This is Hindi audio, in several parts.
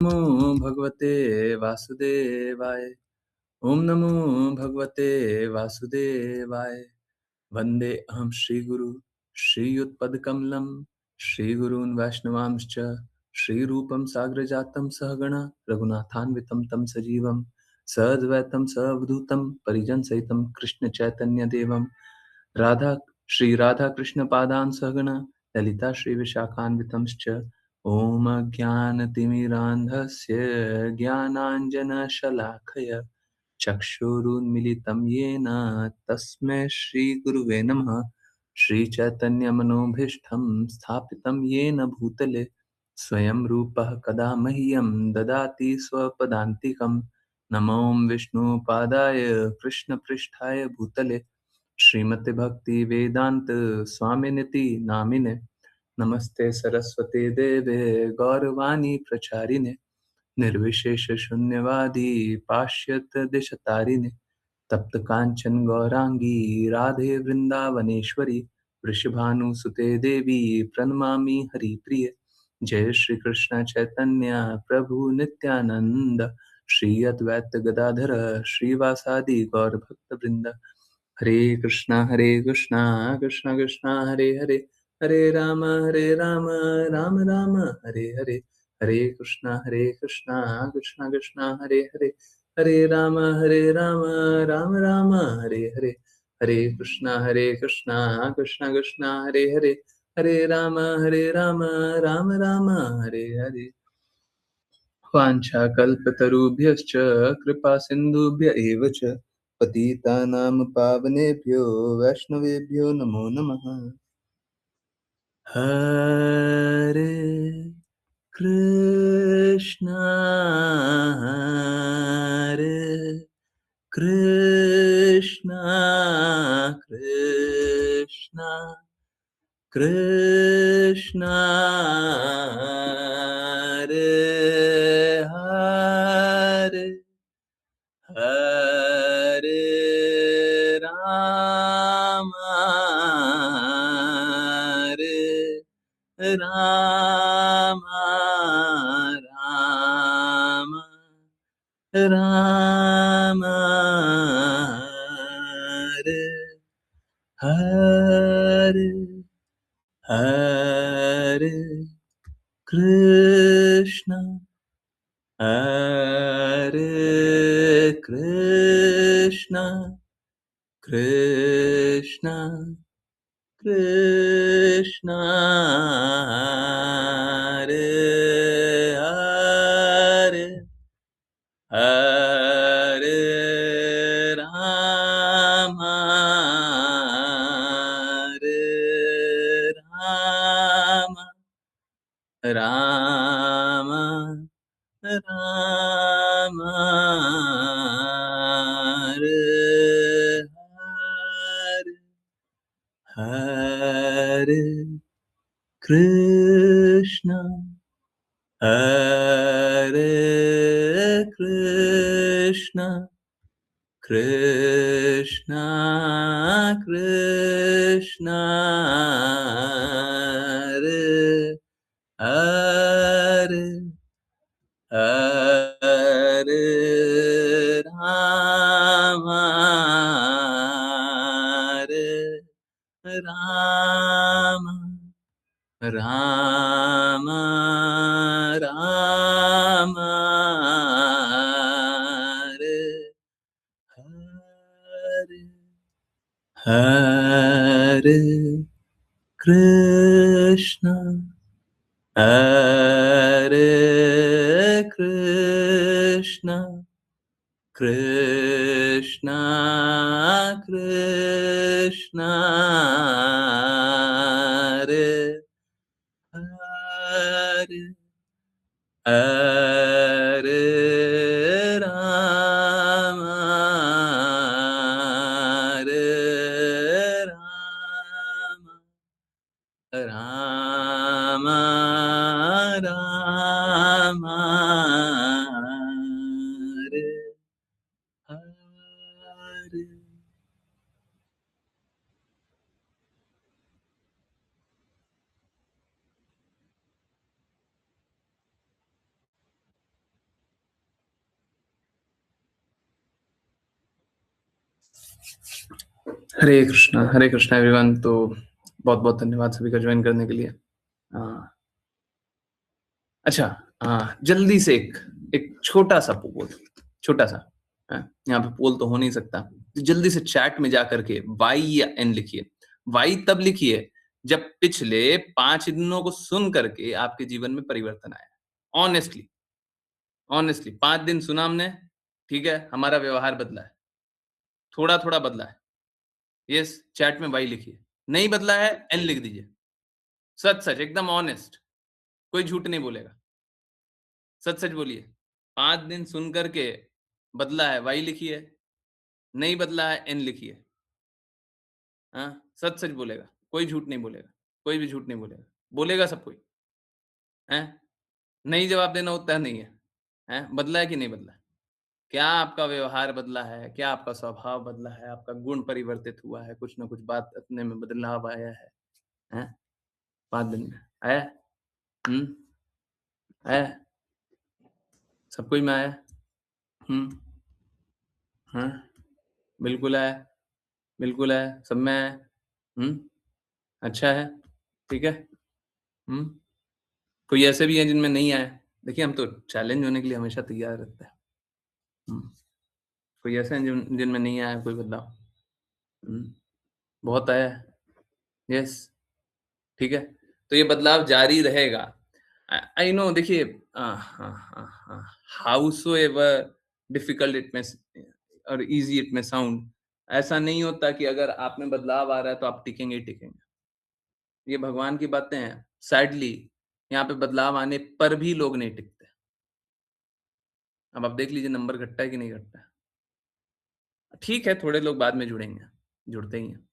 नमो भगवते वासुदेवाय। ओम नमो भगवते वासुदेवाय। वंदे अहं श्रीगुरु श्रीयुतपदकमलं श्रीगुरून् वैष्णवांश्च श्रीरूपं साग्रजातं सहगणा रघुनाथान्वितं तं सजीवं सद्वैतं सवधूतं परिजनसहितं कृष्णचैतन्यदेवं राधा श्री राधा कृष्ण पादान सहगणा ललिता श्री विशाखान्वितंश्च ओम अज्ञानतिमिरान्धस्य ज्ञानाञ्जनशलाखय चक्षुरुन्मिलितं येन तस्मै श्रीगुरुवे नमः। श्रीचैतन्यमनोभीष्टं स्थापितं येन भूतले स्वयं रूपः कदा मह्यं ददाति स्वपदान्तिकं। नमो विष्णुपादाय कृष्णपृष्ठाय भूतले श्रीमते भक्ति वेदांत स्वामिनिति नामिने नमस्ते सरस्वती देवे गौरवाणी प्रचारिणे निर्विशेष शून्यवादी पाश्चात्य देशतारिणे तप्त कांचन गौरांगी राधे वृंदावनेश्वरी वृषभानुसुते देवी प्रणमामि हरिप्रिय। जय श्री कृष्ण चैतन्य प्रभु नित्यानंद श्री अद्वैत गदाधर श्रीवासादि गौर भक्त वृंद। हरे कृष्णा कृष्णा कृष्णा हरे हरे हरे राम राम राम हरे हरे। हरे कृष्णा कृष्णा कृष्णा हरे हरे हरे राम राम राम हरे हरे। हरे कृष्णा कृष्णा कृष्णा हरे हरे हरे राम राम राम हरे हरे। वाञ्छाकल्पतरुभ्यश्च कृपा सिन्धुभ्य एव च पतितानां पावनेभ्यो वैष्णवेभ्यो नमो नमः। हरे कृष्णा हरे कृष्णा कृष्णा कृष्णा हरे हरे हरे राम राम राम राम हरे हरे हरे कृष्णा हरे कृष्णा कृष्णा कृष्णा हरे हरे हरे राम राम राम राम हरे हरे कृष्णा हरे कृष्णा कृष्णा कृष्णा हरे हरे हरे राम राम राम राम हरे हरे हरे कृष्णा हरे कृष्णा कृष्णा कृष्णा हरे हरे हरे राम राम राम हरे हरे। हरे कृष्णा एवरीवन। तो बहुत-बहुत धन्यवाद सभी का जॉइन करने के लिए। अ, अच्छा, जल्दी से एक एक छोटा-सा पोल, छोटा-सा, यहाँ पे पोल तो हो नहीं सकता। तो जल्दी से चैट में जा कर के वाई या एन लिखिए। वाई तब लिखिए जब पिछले 5 दिनों को सुन कर के आपके जीवन में परिवर्तन आया। ऑनेस्टली, ऑनेस्टली 5 दिन सुना हमने, ठीक है? हमारा व्यवहार बदला है, थोड़ा-थोड़ा बदला है। यस, चैट में वाई लिखिए। नहीं बदला है, एन लिख दीजिए। सच-सच एकदम ऑनेस्ट, कोई झूठ नहीं बोलेगा। सच-सच बोलिए। 5 दिन सुन कर के बदला है, वाई लिखिए, नहीं बदला है, एन लिखिए। हाँ, सच-सच बोलेगा, कोई झूठ नहीं बोलेगा, कोई भी झूठ नहीं बोलेगा। बोलेगा सब कोई, हैं? नहीं जवाब देना उत्तर नहीं है, हैं? बदला है कि नहीं बदला है? क्या आपका व्यवहार बदला है? क्या आपका स्वभाव बदला है? आपका गुण परिवर्तित हुआ है? कुछ न कुछ बात अपने में बदलाव आया है, हैं? 5 दिन में, आया है? हुँ, आया है? सब कुछ में आया है? हुँ, हाँ, बिल्कुल आया है। बिल्कुल है, सब में है। हुँ, अच्छा है, ठीक है। हुँ, कोई ऐसे भी हैं जिनमें नहीं आया है। देखिए, हम तो चैलेंज होने के लिए हमेशा तैयार रहते हैं। हुँ, कोई ऐसे हैं जिनमें नहीं आया है कोई बदलाव। हुँ, बहुत आया है। यस, ठीक है। तो ये बदलाव जारी रहेगा। आई नो देखिए, हाँ, हाँ, हाँ, हाउसोएवर डिफिकल्ट इट में स और ईज़ी इट में साउंड, ऐसा नहीं होता कि अगर आप में बदलाव आ रहा है तो आप टिकेंगे ही टिकेंगे। ये भगवान की बातें हैं। सैडली यहाँ पे बदलाव आने पर भी लोग नहीं टिकते। अब आप देख लीजिए नंबर घटता है कि नहीं घटता है। ठीक है, थोड़े लोग बाद में जुड़ेंगे, जुड़ते ही हैं।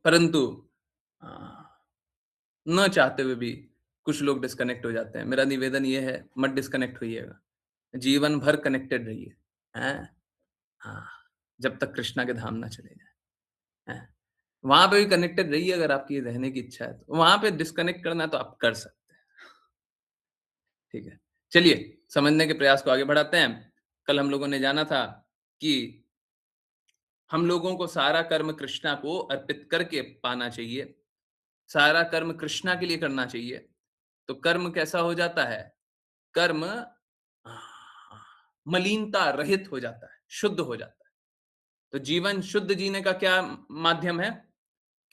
परंतु अ, ना चाहते हुए भी कुछ लोग डिस्कनेक्ट हो जाते हैं। मेरा निवेदन ये है, मत डिस्कनेक्ट होइएगा। जीवन भर कनेक्टेड रहिए, हैं? हाँ, जब तक कृष्णा के धाम ना चले जाएँ, हैं? वहाँ पे भी कनेक्टेड रहिए अगर आपकी रहने की इच्छा है तो। वहाँ पे डिस्कनेक्ट करना है तो आप कर सकते हैं। ठीक है। चलिए, समझने के प्रयास को आगे बढ़ाते हैं। कल हम लोगों ने जाना था कि हम लोगों को सारा कर्म कृष्णा को अर्पित करके पाना चाहिए। सारा कर्म कृष्णा के लिए करना चाहिए। तो कर्म कैसा हो जाता है? कर्म मलिनता रहित हो जाता है, शुद्ध हो जाता है। तो जीवन शुद्ध जीने का क्या माध्यम है?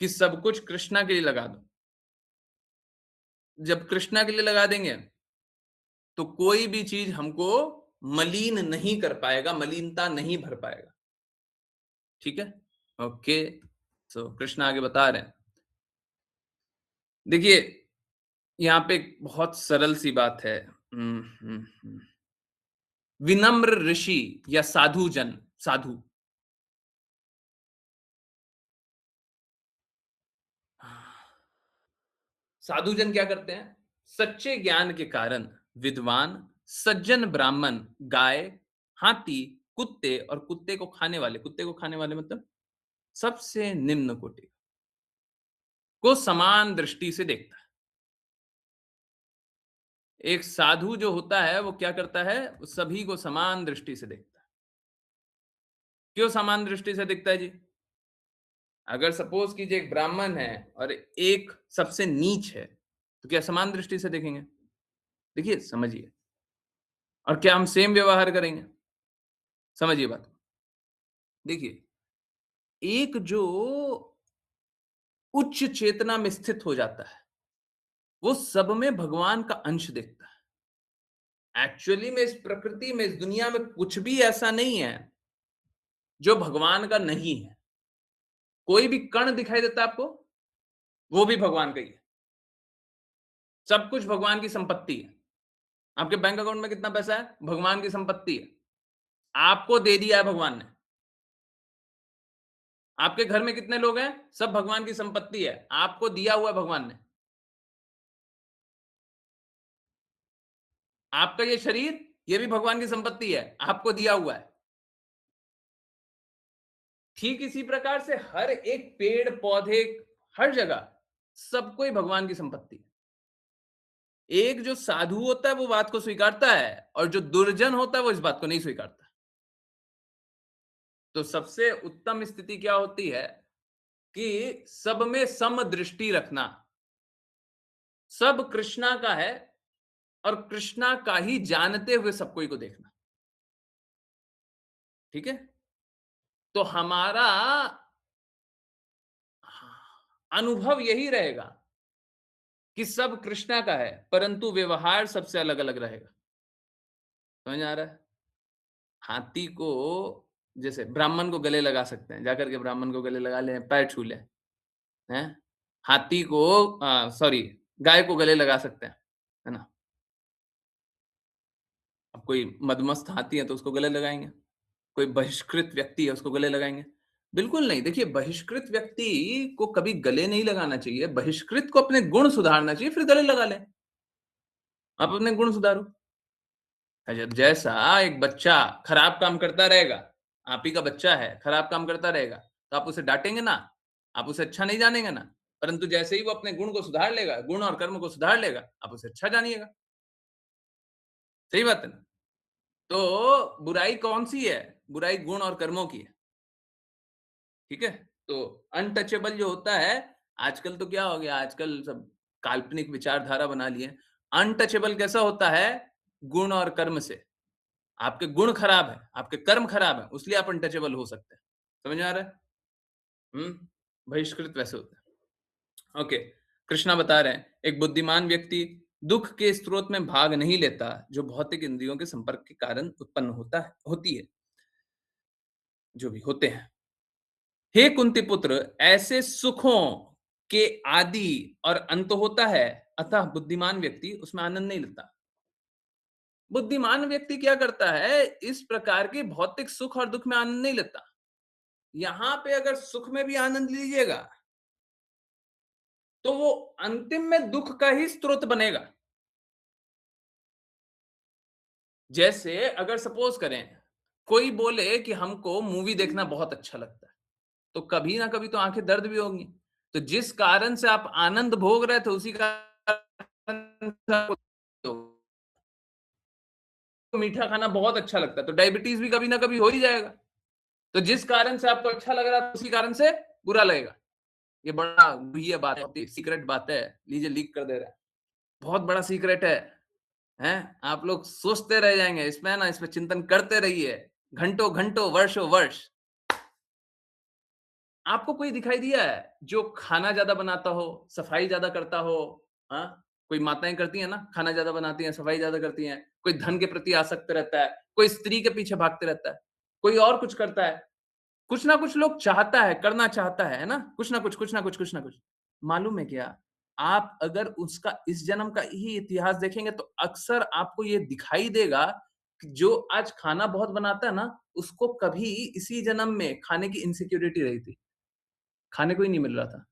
कि सब कुछ कृष्णा के लिए लगा दो। जब कृष्णा के लिए लगा देंगे तो कोई भी चीज़ हमको मलीन नहीं कर पाएगा, मलीनता नहीं भर पाएगा। ठीक है? ओके। सो कृष्ण आगे बता रहे हैं। देखिए, यहाँ पे एक बहुत सरल सी बात है। विनम्र ऋषि या साधु जन, साधु, साधु जन क्या करते हैं? सच्चे ज्ञान के कारण विद्वान, सज्जन ब्राह्मण, गाय, हाथी, कुत्ते और कुत्ते को खाने वाले मतलब सबसे निम्न कोटि को समान दृष्टि से देखता है। एक साधु जो होता है वो क्या करता है? वो सभी को समान दृष्टि से देखता है। क्यों समान दृष्टि से दिखता है जी? अगर सपोज कीजिए एक ब्राह्मण है और एक सबसे नीच है, तो क्या समान दृष्टि से देखेंगे? देखिए, समझिए। और क्या हम सेम व्यवहार करेंगे? समझिए बात को। देखिए, एक जो उच्च चेतना में स्थित हो जाता है, वो सब में भगवान का अंश देखता है। एक्चुअली में इस प्रकृति में, इस दुनिया में कुछ भी ऐसा नहीं है जो भगवान का नहीं है। कोई भी कण दिखाई देता है आपको? वो भी भगवान का ही है। सब कुछ भगवान की संपत्ति है। आपके बैंक अकाउंट में कितना पैसा है? भगवान की संपत्ति है। आपको दे दिया है भगवान ने। आपके घर में कितने लोग हैं? सब भगवान की संपत्ति है। आपको दिया हुआ है भगवान ने। आपका ये शरीर, ये भी भगवान की संपत्ति है। आपको दिया हुआ है। ठीक इसी प्रकार से हर एक पेड़, पौधे, हर जगह सबको ही भगवान की संपत्ति है। एक जो साधु होता है वो बात को स्वीकारता है और जो दुर्जन होता है वो इस बात को नहीं स्वीकारता। तो सबसे उत्तम स्थिति क्या होती है? कि सब में समदृष्टि रखना। सब कृष्णा का है और कृष्णा का ही जानते हुए सब कोई को देखना। ठीक है? तो हमारा अनुभव यही रहेगा कि सब कृष्णा का है, परंतु व्यवहार सबसे अलग-अलग रहेगा। समझ में आ रहा है? हाथी को जैसे ब्राह्मण को गले लगा सकते हैं, जाकर के ब्राह्मण को गले लगा लें, पैर छू लें, हैं? हाथी को सॉरी गाय को गले लगा सकते हैं, है ना? अब कोई मदमस्त हाथी है तो उसको गले लगाएँगे, कोई बहिष्कृत व्यक्ति है उसको गले लगाएँगे। बिल्कुल नहीं, देखिए बहिष्कृत व्यक्ति को कभी गले नहीं लगाना चाहिए, बहिष्कृत को अपने गुण सुधारना चाहिए, फिर गले लगा लें। आप अपने गुण सुधारो। जैसा एक बच्चा खराब काम करता रहेगा, आप ही का बच्चा है, खराब काम करता रहेगा, तो आप उसे डाँटेंगे ना, आप उसे अच्छा नहीं जानेंगे ना। परंतु जैसे ही वो अपने गुण को सुधार लेगा, गुण और कर्म को सुधार लेगा, आप उसे अच्छा जानिएगा। सही बात है ना? तो बुराई कौन-सी है? बुराई गुण और कर्मों की है। ठीक है? तो अनटचेबल जो होता है, आजकल तो क्या हो गया, आजकल सब काल्पनिक विचारधारा बना लिए हैं। अनटचेबल कैसा होता है? गुण और कर्म से। आपके गुण खराब है, आपके कर्म खराब है, इसलिए आप अनटचेबल हो सकते हैं। समझ में आ रहा है? हुँ? बहिष्कृत वैसे होता है। ओके, कृष्णा बता रहे हैं, एक बुद्धिमान व्यक्ति दुःख के स्रोत में भाग नहीं लेता, जो भौतिक इंद्रियों के संपर्क के कारण उत्पन्न होती है, जो भी होते हैं। हे कुंती पुत्र, ऐसे सुखों के आदि और अंत होता है, अतः बुद्धिमान व्यक्ति उसमें आनंद नहीं लेता। बुद्धिमान व्यक्ति क्या करता है, इस प्रकार के भौतिक सुख और दुख में आनंद नहीं लेता। यहां पे अगर सुख में भी आनंद लीजिएगा, तो वो अंतिम में दुख का ही स्रोत बनेगा। जैसे अगर सपोज करें, कोई बोले कि हमको मूवी देखना बहुत अच्छा लगता है, तो कभी ना कभी तो आंखें दर्द भी होंगी। तो जिस कारण से आप आनंद भोग रहे थे, उसी कारण से आपको मीठा खाना बहुत अच्छा लगता है, तो डायबिटीज भी कभी ना कभी हो ही जाएगा। तो जिस कारण से आपको अच्छा लग रहा है, उसी कारण से बुरा लगेगा। ये बड़ा गुह्य बात है, सीक्रेट बात है। लीजिए लीक कर दे रहा है। बहुत बड़ा सीक्रेट है। हैं? आप लोग सोचते रह जाएँगे, इसमें ना, इसमें चिंतन करते रहिए, घंटों-घंटों, वर्षों-वर्ष। आपको कोई दिखाई दिया है, जो खाना ज़्यादा बनाता हो, सफाई ज़्यादा करता हो? हाँ? कोई माताएँ करती हैं ना, खाना ज़्यादा बनाती हैं, सफाई ज़्यादा करती हैं, कोई धन के प्रति आसक्त रहता है, कोई स्त्री के पीछे भागते रहता है, कोई और कुछ करता है। कुछ ना कुछ लोग चाहता है, करना चाहता है ना? कुछ ना कुछ, कुछ ना कुछ, कुछ ना कुछ। मालूम है क्या? आप अगर उसका इस जन्म का ही इतिहास देखेंगे तो अक्सर आपको ये दिखाई देगा कि जो आज खाना बहुत बनाता है ना, उसको कभी इसी जन्म में खाने की इनसिक्योरिटी रही थी। खाने को ही नहीं मिल रहा था,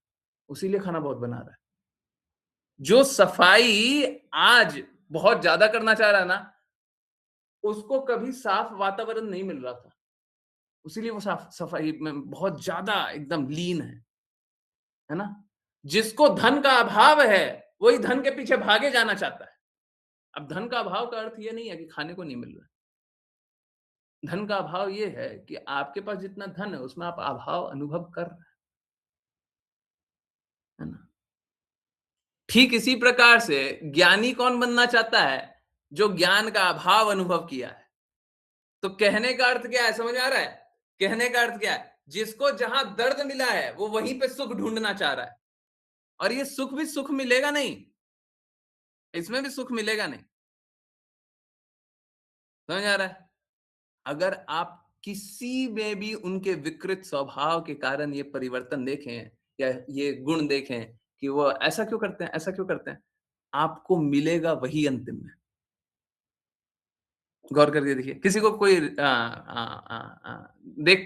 उसीलिए खाना बहुत बना रहा है। जो सफाई आज बहुत ज़्यादा करना चाह रहा है ना, उसको कभी साफ वातावरण नहीं मिल रहा था। इसीलिए वो साफ सफाई में बहुत ज़्यादा एकदम लीन है ना? जिसको धन का अभाव है, वही धन के पीछे भागे जाना चाहता है। अब धन का अभाव का अर्थ ये नहीं है कि खाने को नहीं मिल रहा है। धन का अभाव ये है कि आपके पास जितना धन है, उसमें आप अभाव अनुभव कर रहे हैं, है ना? ठीक इसी प्रकार से ज्ञानी कौन बनना चाहता है? जो ज्ञान का अभाव अनुभव किया है। तो कहने का अर्थ क्या है, समझ आ रहा है? कहने का अर्थ क्या है? जिसको जहां दर्द मिला है, वो वहीं पे सुख ढूंढना चाह रहा है। और ये सुख भी सुख मिलेगा नहीं, इसमें भी सुख मिलेगा नहीं। समझ आ रहा है? अगर आप किसी में भी उनके विकृत स्वभाव के कारण ये परिवर्तन देखें या ये गुण देखें कि वो ऐसा क्यों करते हैं, ऐसा क्यों करते हैं, आपको मिलेगा वही अंतिम में। गौर करके देखिए, किसी को कोई देख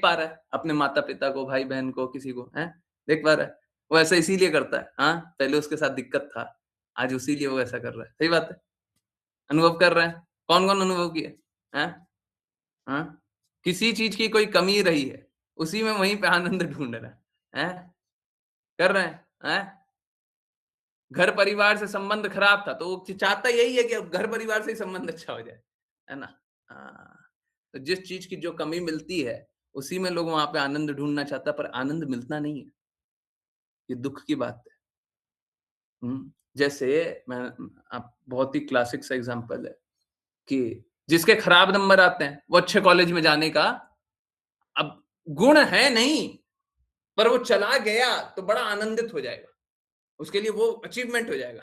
पा रहा है अपने माता-पिता को, भाई-बहन को, किसी को, हैं? देख पा रहा है। वो ऐसा इसीलिए करता है, हाँ? पहले उसके साथ दिक्कत था, आज उसीलिए वो ऐसा कर रहा है। सही बात है। अनुभव कर रहे हैं। कौन-कौन अनुभव किए? हैं? हाँ? किसी चीज़ की कोई कमी रही है, उसी में वहीं पे आनंद ढूँढ रहा है। हैं? कर रहे हैं, हैं? घर परिवार से संबंध खराब था, तो वो चाहता यही है कि अब घर परिवार से ही संबंध अच्छा हो जाए, है ना? हाँ, तो जिस चीज़ की जो कमी मिलती है, उसी में लोग वहाँ पे आनंद ढूँढना चाहता है, पर आनंद मिलता नहीं है। ये दुःख की बात है। जैसे मैं आप बहुत ही क्लासिक सा एग्ज़ाम्पल है कि जिसके खराब नंबर आते हैं, वो अच्छे कॉलेज में जाने का अब गुण है नहीं, पर वो चला गया तो बड़ा आनंदित हो जाएगा। उसके लिए वो अचीवमेंट हो जाएगा।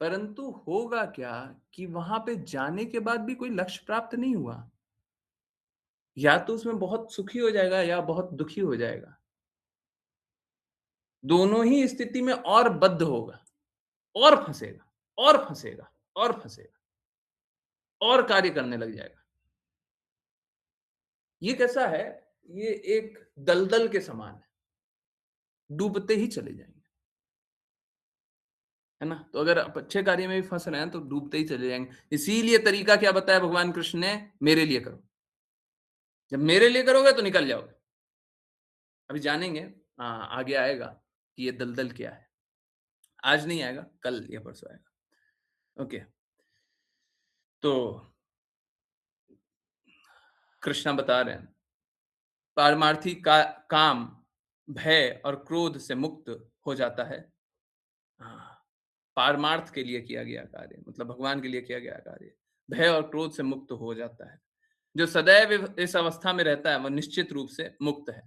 परंतु होगा क्या कि वहाँ पे जाने के बाद भी कोई लक्ष्य प्राप्त नहीं हुआ। या तो उसमें बहुत सुखी हो जाएगा या बहुत दुखी हो जाएगा। दोनों ही स्थिति में और बद्ध होगा, और फँसेगा, और फँसेगा, और फँसेगा, और कार्य करने लग जाएगा। ये कैसा है? ये एक दलदल के समान है, डूबते ही चले जाएँगे, है ना? तो अगर आप अच्छे कार्य में भी फँस रहे हैं तो डूबते ही चले जाएँगे। इसीलिए तरीका क्या बताया भगवान कृष्ण ने? मेरे लिए करो। जब मेरे लिए करोगे तो निकल जाओगे। अभी जानेंगे आगे आएगा कि ये दलदल क्या है। आज नहीं आएगा, कल या परसों आएगा। ओके, तो कृष्णा बता रहे हैं, पारमार्थी का काम भय और क्रोध से मुक्त हो जाता है। हाँ, पारमार्थ के लिए किया गया कार्य मतलब भगवान के लिए किया गया कार्य, भय और क्रोध से मुक्त हो जाता है। जो सदैव इस अवस्था में रहता है, वह निश्चित रूप से मुक्त है।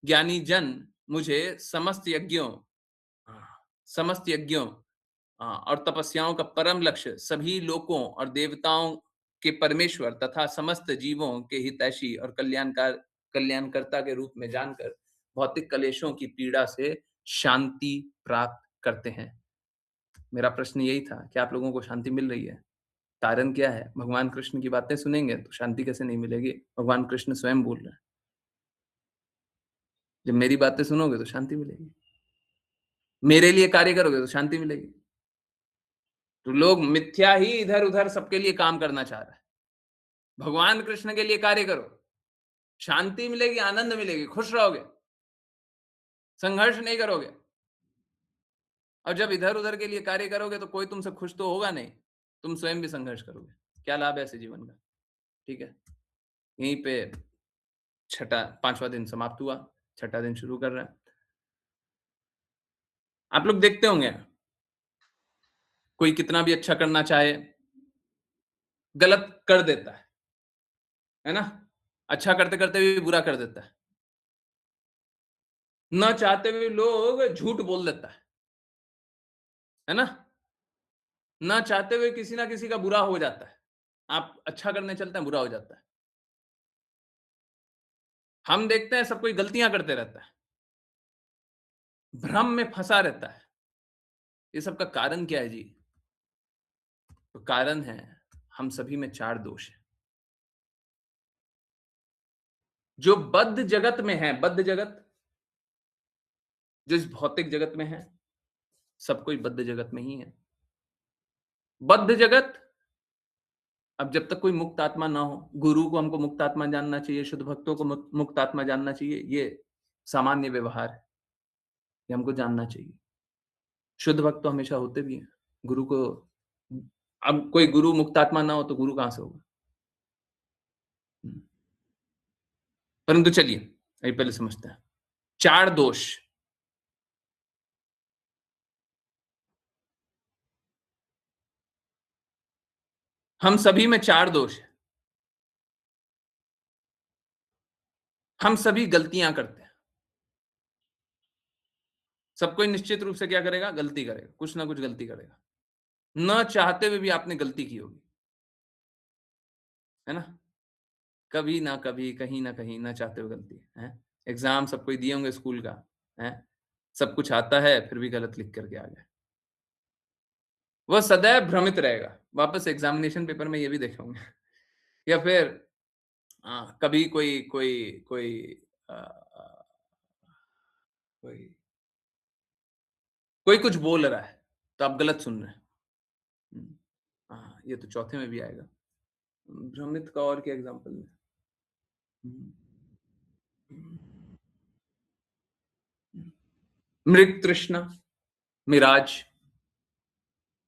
ज्ञानी जन मुझे समस्त यज्ञों और तपस्याओं का परम लक्ष्य सभी लोकों और देवताओं के परमेश्वर तथा समस्त जीवों के हितैषी और कल्याणकर्ता के रूप में जानकर भौतिक कलेशों की पीड़ा से शांति प्राप्त करते हैं। मेरा प्रश्न यही था, क्या आप लोगों को शांति मिल रही है? कारण क्या है? भगवान कृष्ण की बातें सुनेंगे तो शांति कैसे नहीं मिलेगी? भगवान कृष्ण स्वयं बोल रहे हैं। जब मेरी बातें सुनोगे तो शांति मिलेगी। मेरे लिए कार्य करोगे तो शांति मिलेगी। तो लोग मिथ्या ही इधर-उधर सबके लिए काम करना चाह रहा है। भगवान कृष्ण के लिए कार्य करो, शांति मिलेगी, आनंद मिलेगी, खुश रहोगे, संघर्ष नहीं करोगे। और जब इधर-उधर के लिए कार्य करोगे तो कोई तुमसे खुश तो होगा नहीं, तुम स्वयं भी संघर्ष करोगे। क्या लाभ है ऐसे जीवन का? ठीक है? यहीं पे छठा 5वां दिन समाप्त हुआ, छठा दिन शुरू कर रहे हैं। आप लोग देखते होंगे, कोई कितना भी अच्छा करना चाहे, गलत कर देता है ना? अच्छा करते-करते भी बुरा कर देता है। ना चाहते हुए लोग झूठ बोल देता है ना? ना चाहते हुए किसी ना किसी का बुरा हो जाता है। आप अच्छा करने चलते हैं, बुरा हो जाता है। हम देखते हैं सब कोई गलतियाँ करते रहता है, भ्रम में फँसा रहता है। ये सब का कारण क्या है जी? तो कारण है, हम सभी में 4 दोष हैं। जो बद्ध जगत में है, बद्ध जगत, जो इस भौतिक जगत में है, सब कोई बद्ध जगत में ही है। बद्ध जगत, अब जब तक कोई मुक्त आत्मा ना हो, गुरु को हमको मुक्त आत्मा जानना चाहिए, शुद्ध भक्तों को मुक्त आत्मा जानना चाहिए, ये सामान्य व्यवहार है, ये हमको जानना चाहिए। शुद्ध भक्त तो हमेशा होते भी हैं। गुरु को अब कोई गुरु मुक्त आत्मा ना हो तो गुरु कहाँ से होगा? हुँ। परंतु चलिए, अभी पहले समझते हैं। 4 दोष, हम सभी में 4 दोष हैं। हम सभी गलतियाँ करते हैं। सब कोई निश्चित रूप से क्या करेगा? गलती करेगा, कुछ ना कुछ गलती करेगा। ना चाहते हुए भी आपने गलती की होगी, है ना? कभी ना कभी, कहीं न कहीं, ना चाहते हुए गलती, हैं? एग्ज़ाम सब कोई दिए होंगे स्कूल का, हैं? सब कुछ आता है, फिर भी गलत लिख कर के आ गए। वह सदैव भ्रमित रहेगा। वापस एग्ज़ामिनेशन पेपर में ये भी देखे होंगे। या फिर कभी कोई कोई कोई अ अ, कोई कोई कुछ बोल रहा है, तो आप गलत सुन रहे हैं। हुँ। हाँ, ये तो चौथे में भी आएगा। भ्रमित का और क्या एग्ज़ाम्पल दें? हुँ, हुँ, हुँ। मृग तृष्णा, मिराज।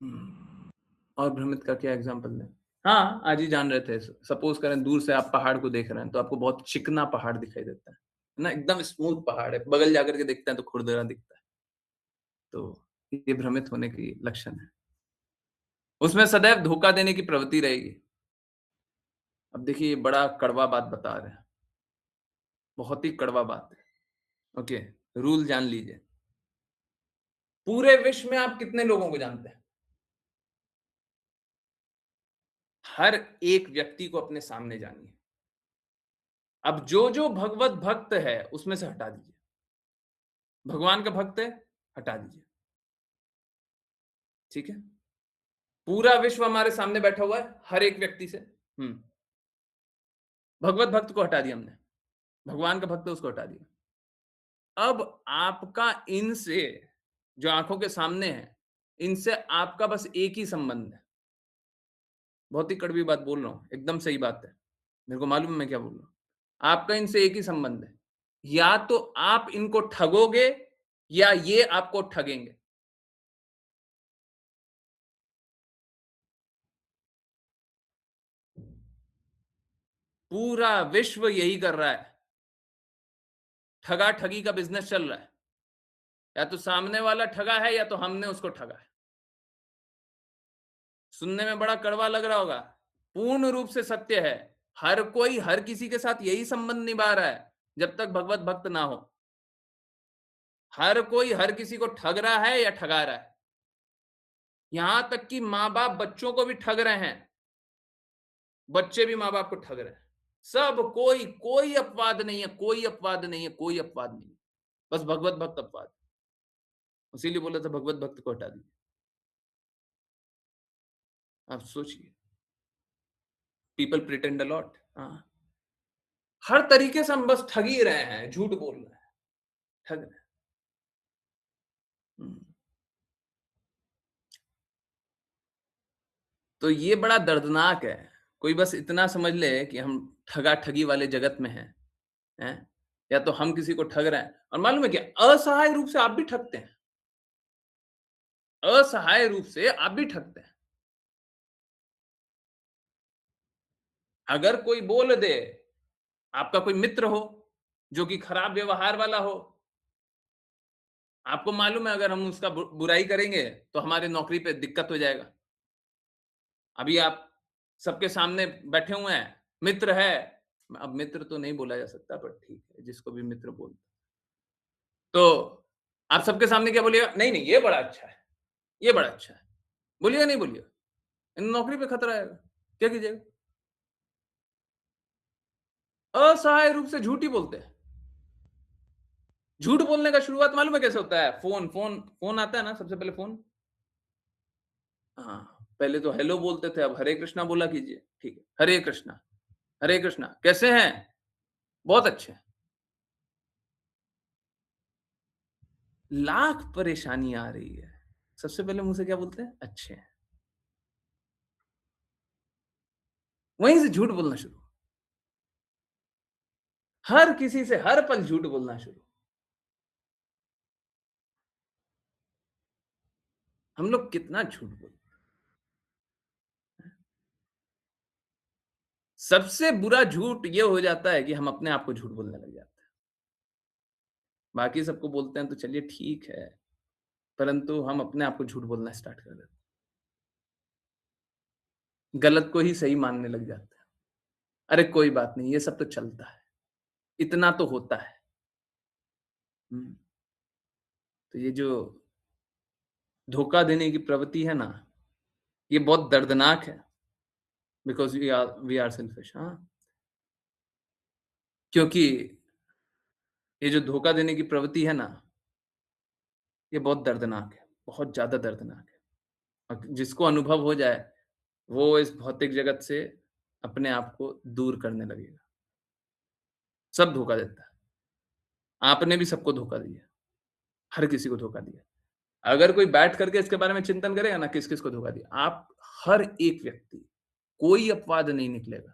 हुँ। और भ्रमित का क्या एग्ज़ाम्पल दें? हाँ, आज ही जान रहे थे। सपोज़ करें दूर से आप पहाड़ को देख रहे हैं, तो आपको बहुत चिकना पहाड़ दिखाई देता है ना? एकदम स्मूथ पहाड़ है, बगल जाकर के देखते हैं तो खुरदरा दिखता है। तो ये भ्रमित होने की लक्षण है। उसमें सदैव धोखा देने की प्रवृत्ति रहेगी। अब देखिए, ये बड़ा कड़वा बात बता रहे हैं, बहुत ही कड़वा बात है। ओके, रूल जान लीजिए। पूरे विश्व में आप कितने लोगों को जानते हैं? हर एक व्यक्ति को अपने सामने जानिए। अब जो भगवत भक्त है, उसमें से हटा दीजिए। भगवान का भक्त है, हटा दीजिए। ठीक है? पूरा विश्व हमारे सामने बैठा हुआ है, हर एक व्यक्ति से। हुँ, भगवत भक्त को हटा दिया हमने, भगवान का भक्त है उसको हटा दिया। अब आपका इनसे, जो आँखों के सामने है, इनसे आपका बस एक ही संबंध है। बहुत ही कड़वी बात बोल रहा हूँ, एकदम सही बात है। मेरे को मालूम है मैं क्या बोल रहा हूँ। आपका इनसे एक ही संबंध है, या तो आप इनको ठगोगे या ये आपको ठगेंगे। पूरा विश्व यही कर रहा है, ठगा-ठगी का बिज़नेस चल रहा है। या तो सामने वाला ठगा है या तो हमने उसको ठगा है। सुनने में बड़ा कड़वा लग रहा होगा, पूर्ण रूप से सत्य है। हर कोई हर किसी के साथ यही संबंध निभा रहा है, जब तक भगवत भक्त ना हो। हर कोई हर किसी को ठग रहा है या ठगा रहा है। यहां तक कि माँ-बाप बच्चों को भी ठग रहे हैं, बच्चे भी माँ-बाप को ठग रहे हैं। सब कोई, कोई अपवाद नहीं है, कोई अपवाद नहीं है, कोई अपवाद नहीं है। बस भगवत भक्त अपवाद। इसीलिए बोला था भगवत भक्त को हटा दीजिए। आप सोचिए, पीपल प्रिटेंड अ लॉट। हाँ, हर तरीके से हम बस ठग ही रहे हैं, झूठ बोल रहे हैं, ठग रहे हैं। हुँ। तो ये बड़ा दर्दनाक है। कोई बस इतना समझ ले कि हम ठगा-ठगी वाले जगत में हैं, हैं? या तो हम किसी को ठग रहे हैं और मालूम है क्या? असहाय रूप से आप भी ठगते हैं। असहाय रूप से आप भी ठगते हैं। अगर कोई बोल दे, आपका कोई मित्र हो, जो कि खराब व्यवहार वाला हो, आपको मालूम है अगर हम उसका बुराई करेंगे, तो हमारी नौकरी पे दिक्कत हो जाएगा। अभी आप सबके सामने बैठे हुए हैं, मित्र है, अब मित्र तो नहीं बोला जा सकता पर ठीक है, जिसको भी मित्र बोल, तो आप सबके सामने क्या बोलिएगा? नहीं, नहीं, ये बड़ा अच्छा है, ये बड़ा अच्छा है। बोलिएगा, नहीं बोलिएगा? नौकरी पे खतरा आएगा। क्या कीजिएगा? असहाय रूप से झूठ ही बोलते हैं। झूठ बोलने का शुरुआत मालूम है कैसे होता है? फ़ोन आता है ना सबसे पहले फ़ोन? हाँ, पहले तो हेलो बोलते थे, अब हरे कृष्णा बोला कीजिए। ठीक है, हरे कृष्णा, कैसे हैं? बहुत अच्छे हैं। लाख परेशानी आ रही है। सबसे पहले मुँह से क्या बोलते हैं? अच्छे हैं। वहीं से झूठ बोलना शुरू। हर किसी से हर पल झूठ बोलना शुरू। हम लोग कितना झूठ बोलते हैं। सबसे बुरा झूठ ये हो जाता है कि हम अपने आप को झूठ बोलने लग जाते हैं। बाकी सबको बोलते हैं तो चलिए ठीक है, परंतु हम अपने आप को झूठ बोलना स्टार्ट कर देते हैं। गलत को ही सही मानने लग जाते हैं। अरे कोई बात नहीं, ये सब तो चलता है, इतना तो होता है। हुँ, तो ये जो धोखा देने की प्रवृत्ति है ना, ये बहुत दर्दनाक है, बिकॉज़ वी आर सेल्फिश। हाँ, क्योंकि ये जो धोखा देने की प्रवृत्ति है ना, ये बहुत दर्दनाक है, बहुत ज़्यादा दर्दनाक है। जिसको अनुभव हो जाए, वो इस भौतिक जगत से अपने आप को दूर करने लगेगा। सब धोखा देता है। आपने भी सबको धोखा दिया, हर किसी को धोखा दिया। अगर कोई बैठ करके इसके बारे में चिंतन करेगा ना किस-किस को धोखा दिया, आप हर एक व्यक्ति, कोई अपवाद नहीं निकलेगा।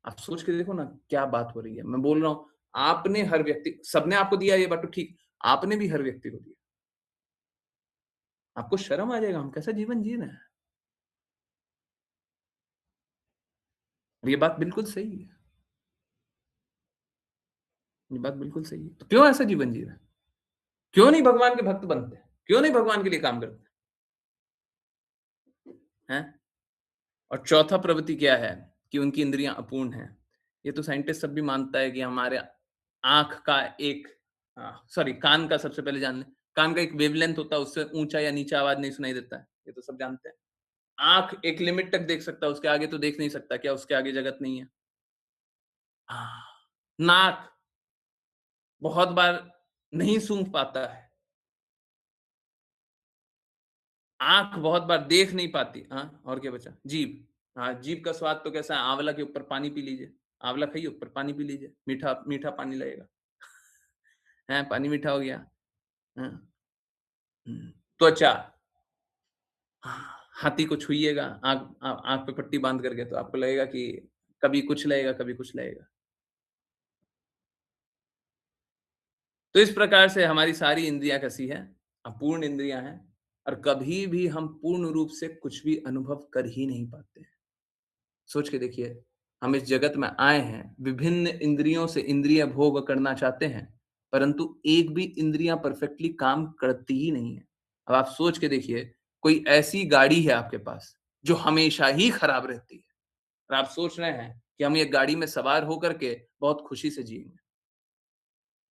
आप सोच के देखो ना क्या बात हो रही है। मैं बोल रहा हूँ, आपने हर व्यक्ति, सबने आपको दिया ये बात तो ठीक, आपने भी हर व्यक्ति को दिया। आपको शर्म आ जाएगा, हम कैसा जीवन जी रहे हैं। ये बात बिल्कुल सही है। ये बात बिल्कुल सही है। तो क्यों ऐसा जीवन जी रहे हैं? क्यों नहीं भगवान के भक्त बनते हैं? क्यों नहीं भगवान के लिए काम करते हैं? और चौथा प्रवृत्ति क्या है कि उनकी इंद्रियाँ अपूर्ण हैं। ये तो साइंटिस्ट सब भी मानता है कि हमारे आँख का एक सॉरी कान का सबसे पहले जान लें। कान का एक वेवलेंथ होता है, उससे ऊँचा या नीचा आवाज़ नहीं सुनाई देता है। ये तो सब जानते हैं। आँख एक लिमिट तक देख सकता है, उसके आगे तो देख नहीं सकता। क्या उसके आगे जगत नहीं है? हाँ। नाक बहुत बार नहीं सूँघ पाता है। आँख बहुत बार देख नहीं पाती। हाँ, और क्या बचा? जीभ। हाँ, जीभ का स्वाद तो कैसा है? आँवला के ऊपर पानी पी लीजिए। आँवला खाइए, ऊपर पानी पी लीजिए। मीठा मीठा पानी लगेगा। हैं, पानी मीठा हो गया। हाँ, हुँ। त्वचा, हाँ, हाथी को छुइएगा आँख पे पट्टी बाँध करके तो आपको लगेगा कि कभी कुछ लगेगा, कभी कुछ लगेगा। तो इस प्रकार से हमारी सारी इंद्रियाँ कैसी हैं? अपूर्ण इंद्रियाँ हैं और कभी भी हम पूर्ण रूप से कुछ भी अनुभव कर ही नहीं पाते हैं। सोच के देखिए, हम इस जगत में आए हैं, विभिन्न इंद्रियों से इंद्रिय भोग करना चाहते हैं, परंतु एक भी इंद्रियाँ परफेक्टली काम करती ही नहीं है। अब आप सोच के देखिए, कोई ऐसी गाड़ी है आपके पास, जो हमेशा ही खराब रहती है और आप सोच रहे हैं कि हम ये गाड़ी में सवार होकर के बहुत खुशी से जिएँगे।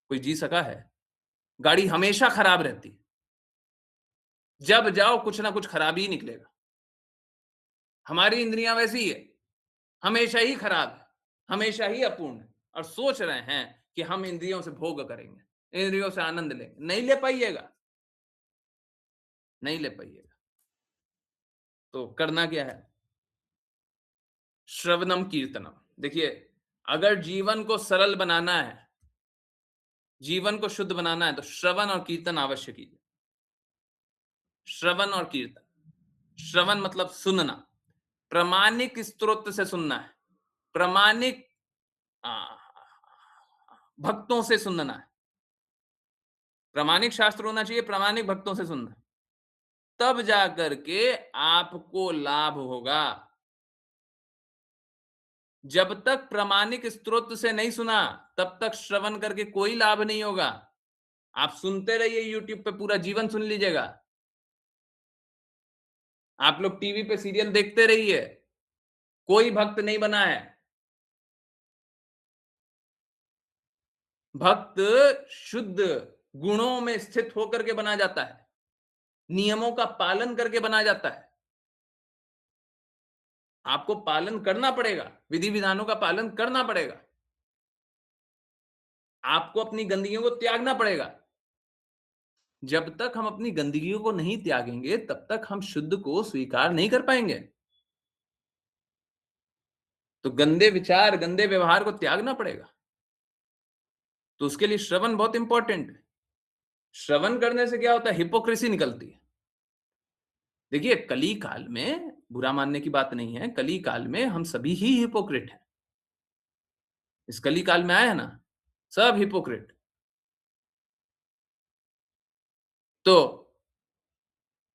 कोई जी सका है? गाड़ी हमेशा खराब रहती है। जब जाओ कुछ ना कुछ खराब ही निकलेगा। हमारी इंद्रियाँ वैसी ही है। हमेशा ही खराब है, हमेशा ही अपूर्ण है और सोच रहे हैं कि हम इंद्रियों से भोग करेंगे, इंद्रियों से आनंद लेंगे। नहीं ले पाइएगा, नहीं ले पाइएगा। तो करना क्या है? श्रवणम कीर्तनम। देखिए, अगर जीवन को सरल बनाना है, जीवन को शुद्ध बनाना है, तो श्रवण और कीर्तन अवश्य कीजिए। श्रवण और कीर्तन। श्रवण मतलब सुनना, प्रामाणिक स्रोत से सुनना है, प्रामाणिक आ, भक्तों से सुनना है। प्रामाणिक शास्त्र होना चाहिए, प्रामाणिक भक्तों से सुनना है। तब जाकर के आपको लाभ होगा। जब तक प्रामाणिक स्रोत से नहीं सुना, तब तक श्रवण करके कोई लाभ नहीं होगा। आप सुनते रहिए यूट्यूब पे पूरा जीवन सुन लीजिएगा। आप लोग टीवी पे सीरियल देखते रहिए, कोई भक्त नहीं बना है। भक्त शुद्ध गुणों में स्थित होकर के बना जाता है, नियमों का पालन करके बना जाता है। आपको पालन करना पड़ेगा, विधि विधानों का पालन करना पड़ेगा। आपको अपनी गंदगियों को त्यागना पड़ेगा। जब तक हम अपनी गंदगियों को नहीं त्यागेंगे, तब तक हम शुद्ध को स्वीकार नहीं कर पाएँगे। तो गंदे विचार, गंदे व्यवहार को त्यागना पड़ेगा। तो उसके लिए श्रवण बहुत इंपॉर्टेंट है। श्रवण करने से क्या होता है? हिपोक्रेसी निकलती है। देखिए, कली काल में बुरा मानने की बात नहीं है, कली काल में हम सभी ही हिपोक्रिट हैं। इस कली काल में आए हैं ना, सब हिपोक्रिट। तो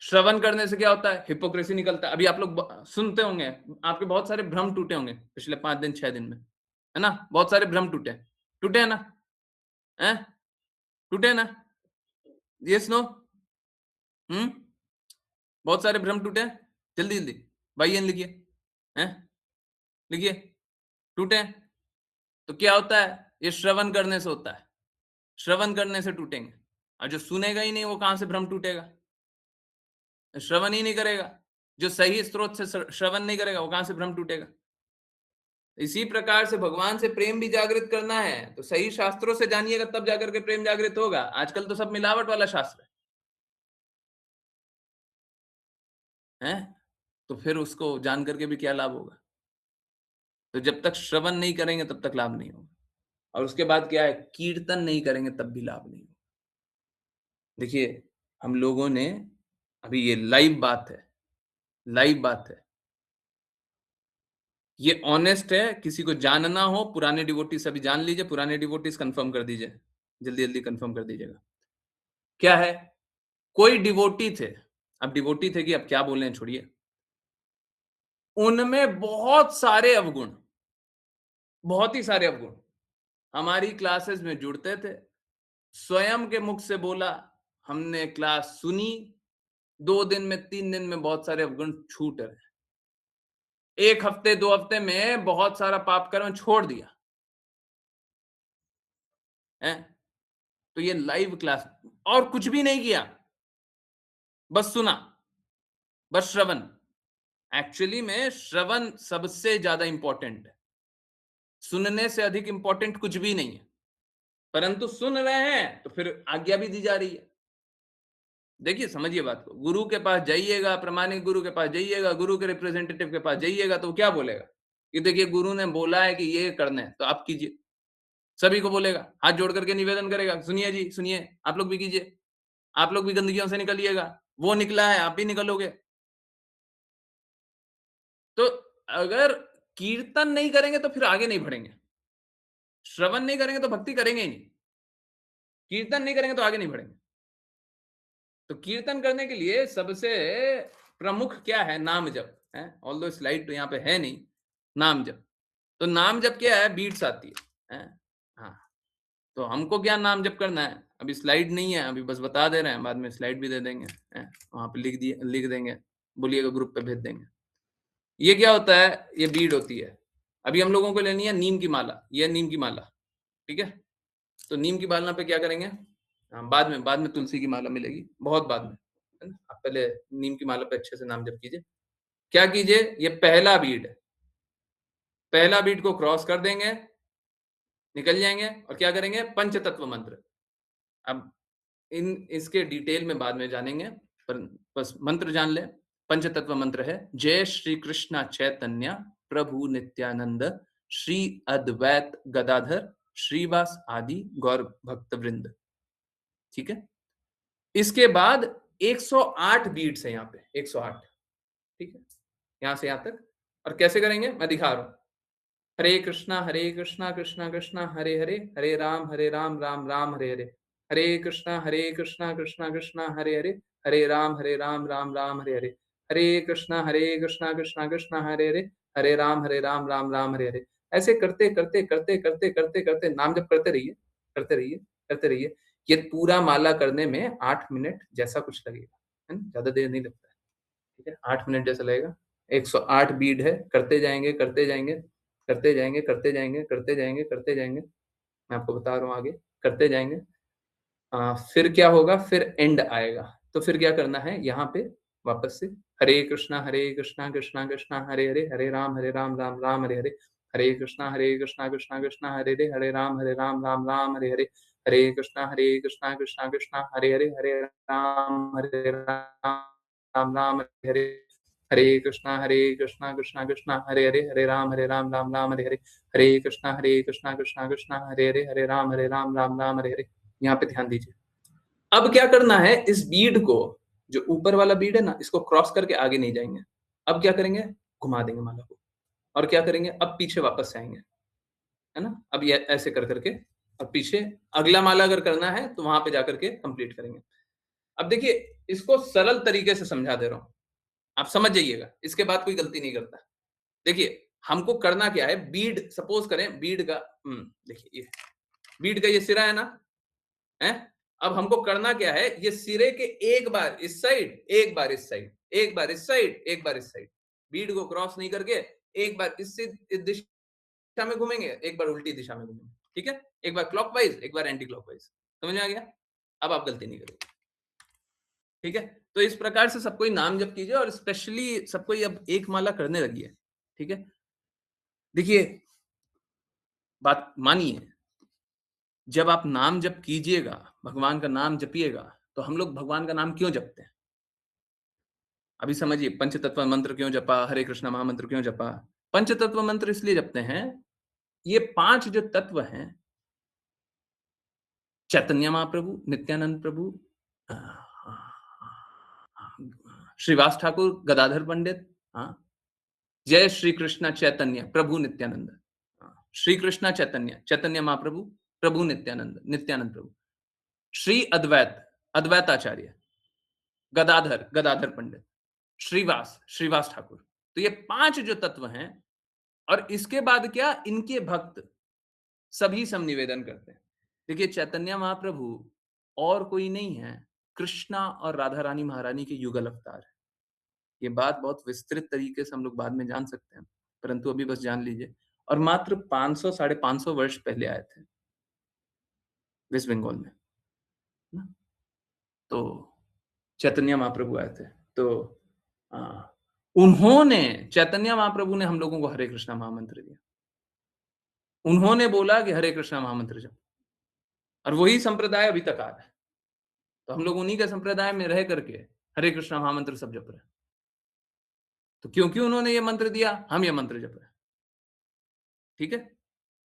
श्रवण करने से क्या होता है? हिपोक्रेसी निकलता है। अभी आप लोग सुनते होंगे, आपके बहुत सारे भ्रम टूटे होंगे पिछले 5 दिन, 6 दिन में। है ना? बहुत सारे भ्रम टूटे हैं। टूटे हैं ना? हैं? टूटे हैं ना? Yes, no? हुँ? बहुत सारे भ्रम टूटे हैं? जल्दी-जल्दी। भाई एन लिखिए। हैं? लिखिए। टूटे हैं? तो क्या होता है? ये श्रवण करने से होता है। श्रवण करने से टूटेंगे और जो सुनेगा ही नहीं, वो कहाँ से भ्रम टूटेगा? श्रवण ही नहीं करेगा। जो सही स्रोत से श्रवण नहीं करेगा, वो कहाँ से भ्रम टूटेगा? इसी प्रकार से भगवान से प्रेम भी जागृत करना है, तो सही शास्त्रों से जानिएगा तब जाकर के प्रेम जागृत होगा। आजकल तो सब मिलावट वाला शास्त्र है, हैं? तो फिर उसको जान करके भी क्या लाभ होगा? तो जब तक श्रवण नहीं करेंगे तब तक लाभ नहीं होगा। और उसके बाद क्या है? कीर्तन नहीं करेंगे तब भी लाभ नहीं होगा। देखिए, हम लोगों ने अभी ये लाइव बात है। ये ऑनेस्ट है, किसी को जानना हो पुराने डिवोटीज़ अभी जान लीजिए, पुराने डिवोटीज़ कन्फर्म कर दीजिए। जल्दी-जल्दी कन्फर्म कर दीजिएगा। क्या है? कोई डिवोटी थे, अब डिवोटी थे कि अब क्या बोले छोड़िए। उनमें बहुत सारे अवगुण, बहुत ही सारे अवगुण हमारी क्लासेस में जुड़ते थे, स्वयं के मुख से बोला, हमने क्लास सुनी, 2 दिन में 3 दिन में बहुत सारे अवगुण छूट रहे। 1 हफ्ते 2 हफ्ते में बहुत सारा पाप कर्म छोड़ दिया, हैं? तो ये लाइव क्लास और कुछ भी नहीं किया, बस सुना, बस श्रवण। एक्चुअली में श्रवण सबसे ज्यादा इंपॉर्टेंट है। सुनने से अधिक इंपॉर्टेंट कुछ भी नहीं है, परंतु सुन रहे हैं तो फिर आज्ञा भी दी जा रही है। देखिए समझिए बात को, गुरु के पास जाइएगा, प्रामाणिक गुरु के पास जाइएगा, गुरु के रिप्रेजेंटेटिव के पास जाइएगा तो वो क्या बोलेगा कि देखिए गुरु ने बोला है कि ये करना है तो आप कीजिए। सभी को बोलेगा, हाथ जोड़ करके निवेदन करेगा, सुनिए जी सुनिए, आप लोग भी कीजिए, आप लोग भी गंदगियों से निकलिएगा, वो निकला है आप भी निकलोगे। तो अगर कीर्तन नहीं करेंगे तो फिर आगे नहीं बढ़ेंगे, श्रवण नहीं करेंगे तो भक्ति करेंगे ही नहीं, कीर्तन नहीं करेंगे तो आगे नहीं बढ़ेंगे। तो कीर्तन करने के लिए सबसे प्रमुख क्या है? नाम जप है। ऑल्दो स्लाइड तो यहाँ पे है नहीं, नाम जप। तो नाम जप क्या है? बीट्स आती है? हाँ, तो हमको क्या नाम जप करना है? अभी स्लाइड नहीं है, अभी बस बता दे रहे हैं, बाद में स्लाइड भी दे देंगे, हैं? वहाँ पे लिख देंगे, बोलिएगा ग्रुप पे भेज देंगे। ये क्या होता है? ये बीड होती है। अभी हम लोगों को लेनी है नीम की माला, ये नीम की माला, ठीक है? तो नीम की माला पे क्या करेंगे? बाद में तुलसी की माला मिलेगी, बहुत बाद में, है ना? आप पहले नीम की माला पे अच्छे से नाम जप कीजिए। क्या कीजिए? ये पहला बीड को क्रॉस कर देंगे, निकल जाएँगे और क्या करेंगे? पंचतत्व मंत्र। अब इन इसके डिटेल में बाद में जानेंगे, पर बस मंत्र जान लें। पंचतत्व मंत्र है, जय श्री कृष्ण चैतन्य प्रभु नित्यानंद श्री अद्वैत गदाधर श्रीवास आदि गौर भक्त वृंद। ठीक है? इसके बाद 108 बीट्स है यहाँ पे, 108, ठीक है? यहाँ से यहाँ तक। और कैसे करेंगे? मैं दिखा रहा हूँ। हरे कृष्णा कृष्णा कृष्णा हरे हरे, हरे राम राम राम हरे हरे, हरे कृष्णा कृष्णा कृष्णा हरे राम राम राम हरे हरे, हरे कृष्णा कृष्णा कृष्णा हरे राम राम हरे हरे। ऐसे करते करते करते करते करते करते नाम जप करते रहिए, करते रहिए, करते रहिए। ये पूरा माला करने में 8 मिनट जैसा कुछ लगेगा, है ना? ज़्यादा देर नहीं लगता है, ठीक है? 8 मिनट जैसा लगेगा। 108 बीट है, करते जाएँगे, करते जाएँगे, करते जाएँगे, करते जाएँगे, करते जाएँगे, करते जाएँगे। मैं आपको बता रहा हूँ आगे, करते जाएँगे। फिर क्या होगा? फिर एंड आएगा। तो फिर क्या करना है? यहाँ पे वापस से हरे कृष्णा कृष्णा कृष्णा हरे हरे, हरे राम राम राम हरे हरे, हरे कृष्णा कृष्णा कृष्णा हरे राम राम राम हरे हरे, हरे कृष्णा कृष्णा कृष्णा हरे राम राम हरे हरे, हरे कृष्णा कृष्णा कृष्णा हरे राम राम राम हरे हरे, हरे कृष्णा कृष्णा कृष्णा हरे राम राम हरे हरे। यहाँ पे ध्यान दीजिए। अब क्या करना है? इस बीड को, जो ऊपर वाला बीड है ना, इसको क्रॉस करके आगे नहीं जाएँगे। अब क्या करेंगे? घुमा देंगे माला को। और क्या करेंगे? अब पीछे वापस से आएँगे, है ना? अब ये ऐसे कर करके और पीछे अगला माला अगर करना है तो वहाँ पे जाकर के कंप्लीट करेंगे। अब देखिए, इसको सरल तरीके से समझा दे रहा हूँ, आप समझ जाइएगा, इसके बाद कोई गलती नहीं करता। देखिए, हमको करना क्या है? बीड सपोज़ करें बीड का देखिए ये बीड का ये सिरा है ना, हैं? अब हमको करना क्या है? ये सिरे के एक बार इस साइड, एक बार इस साइड, एक बार इस साइड, एक बार इस साइड। बीड को क्रॉस नहीं करके एक बार इस दिशा में घूमेंगे, एक बार उल्टी दिशा में घूमेंगे, ठीक है? एक बार क्लॉकवाइज़, एक बार एंटी क्लॉकवाइज़। समझ में आ गया? अब आप गलती नहीं करोगे, ठीक है? तो इस प्रकार से सब कोई नाम जप कीजिए और स्पेशली सब कोई अब एक माला करने लगी है, ठीक है? देखिए, बात मानिए, जब आप नाम जप कीजिएगा, भगवान का नाम जपिएगा, तो हम लोग भगवान का नाम क्यों जपते हैं? अभी समझिए पंचतत्व मंत्र क्यों जपा, हरे कृष्ण महामंत्र क्यों जपा? पंचतत्व मंत्र इसलिए जपते हैं, ये 5 जो तत्व हैं, चैतन्य महाप्रभु, नित्यानंद प्रभु, अ, श्रीवास ठाकुर, गदाधर पंडित, हाँ, जय श्री कृष्ण चैतन्य, प्रभु नित्यानंद, श्री कृष्ण चैतन्य, चैतन्य महाप्रभु, प्रभु नित्यानंद, नित्यानंद प्रभु, श्री अद्वैत, अद्वैताचार्य, गदाधर, गदाधर पंडित, श्रीवास, श्रीवास ठाकुर। तो ये 5 जो तत्व हैं, और इसके बाद क्या, इनके भक्त सभी सम निवेदन करते हैं। देखिए चैतन्य महाप्रभु और कोई नहीं है, कृष्णा और राधा रानी महारानी के युगल अवतार है। ये बात बहुत विस्तृत तरीके से हम लोग बाद में जान सकते हैं, परंतु अभी बस जान लीजिए। और मात्र 500 साढ़े 500 वर्ष पहले आए थे वेस्ट बंगाल में, ना? तो चैतन्य महाप्रभु आए थे। तो अ, उन्होंने चैतन्य महाप्रभु ने हम लोगों को हरे कृष्णा महामंत्र दिया। उन्होंने बोला कि हरे कृष्णा महामंत्र जपो, और वही संप्रदाय अभी तक आ रहा है। तो हम लोग उन्हीं के संप्रदाय में रह करके हरे कृष्णा महामंत्र सब जप रहे हैं। तो क्योंकि उन्होंने ये मंत्र दिया, हम ये मंत्र जप रहे हैं। ठीक है?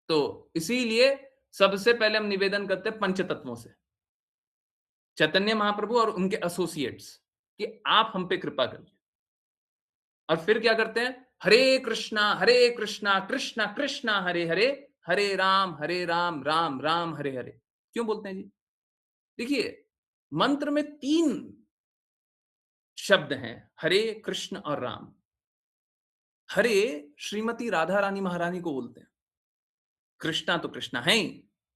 तो इसीलिए सबसे पहले हम निवेदन करते हैं पंच तत्वों से, चैतन्य महाप्रभु और उनके एसोसिएट्स, कि आप हम पे कृपा करिए। और फिर क्या करते हैं? हरे कृष्णा कृष्णा कृष्णा हरे हरे, हरे राम राम राम हरे हरे। क्यों बोलते हैं जी? देखिए, मंत्र में 3 शब्द हैं, हरे, कृष्ण और राम। हरे श्रीमती राधा रानी महारानी को बोलते हैं। कृष्णा तो कृष्णा है ही,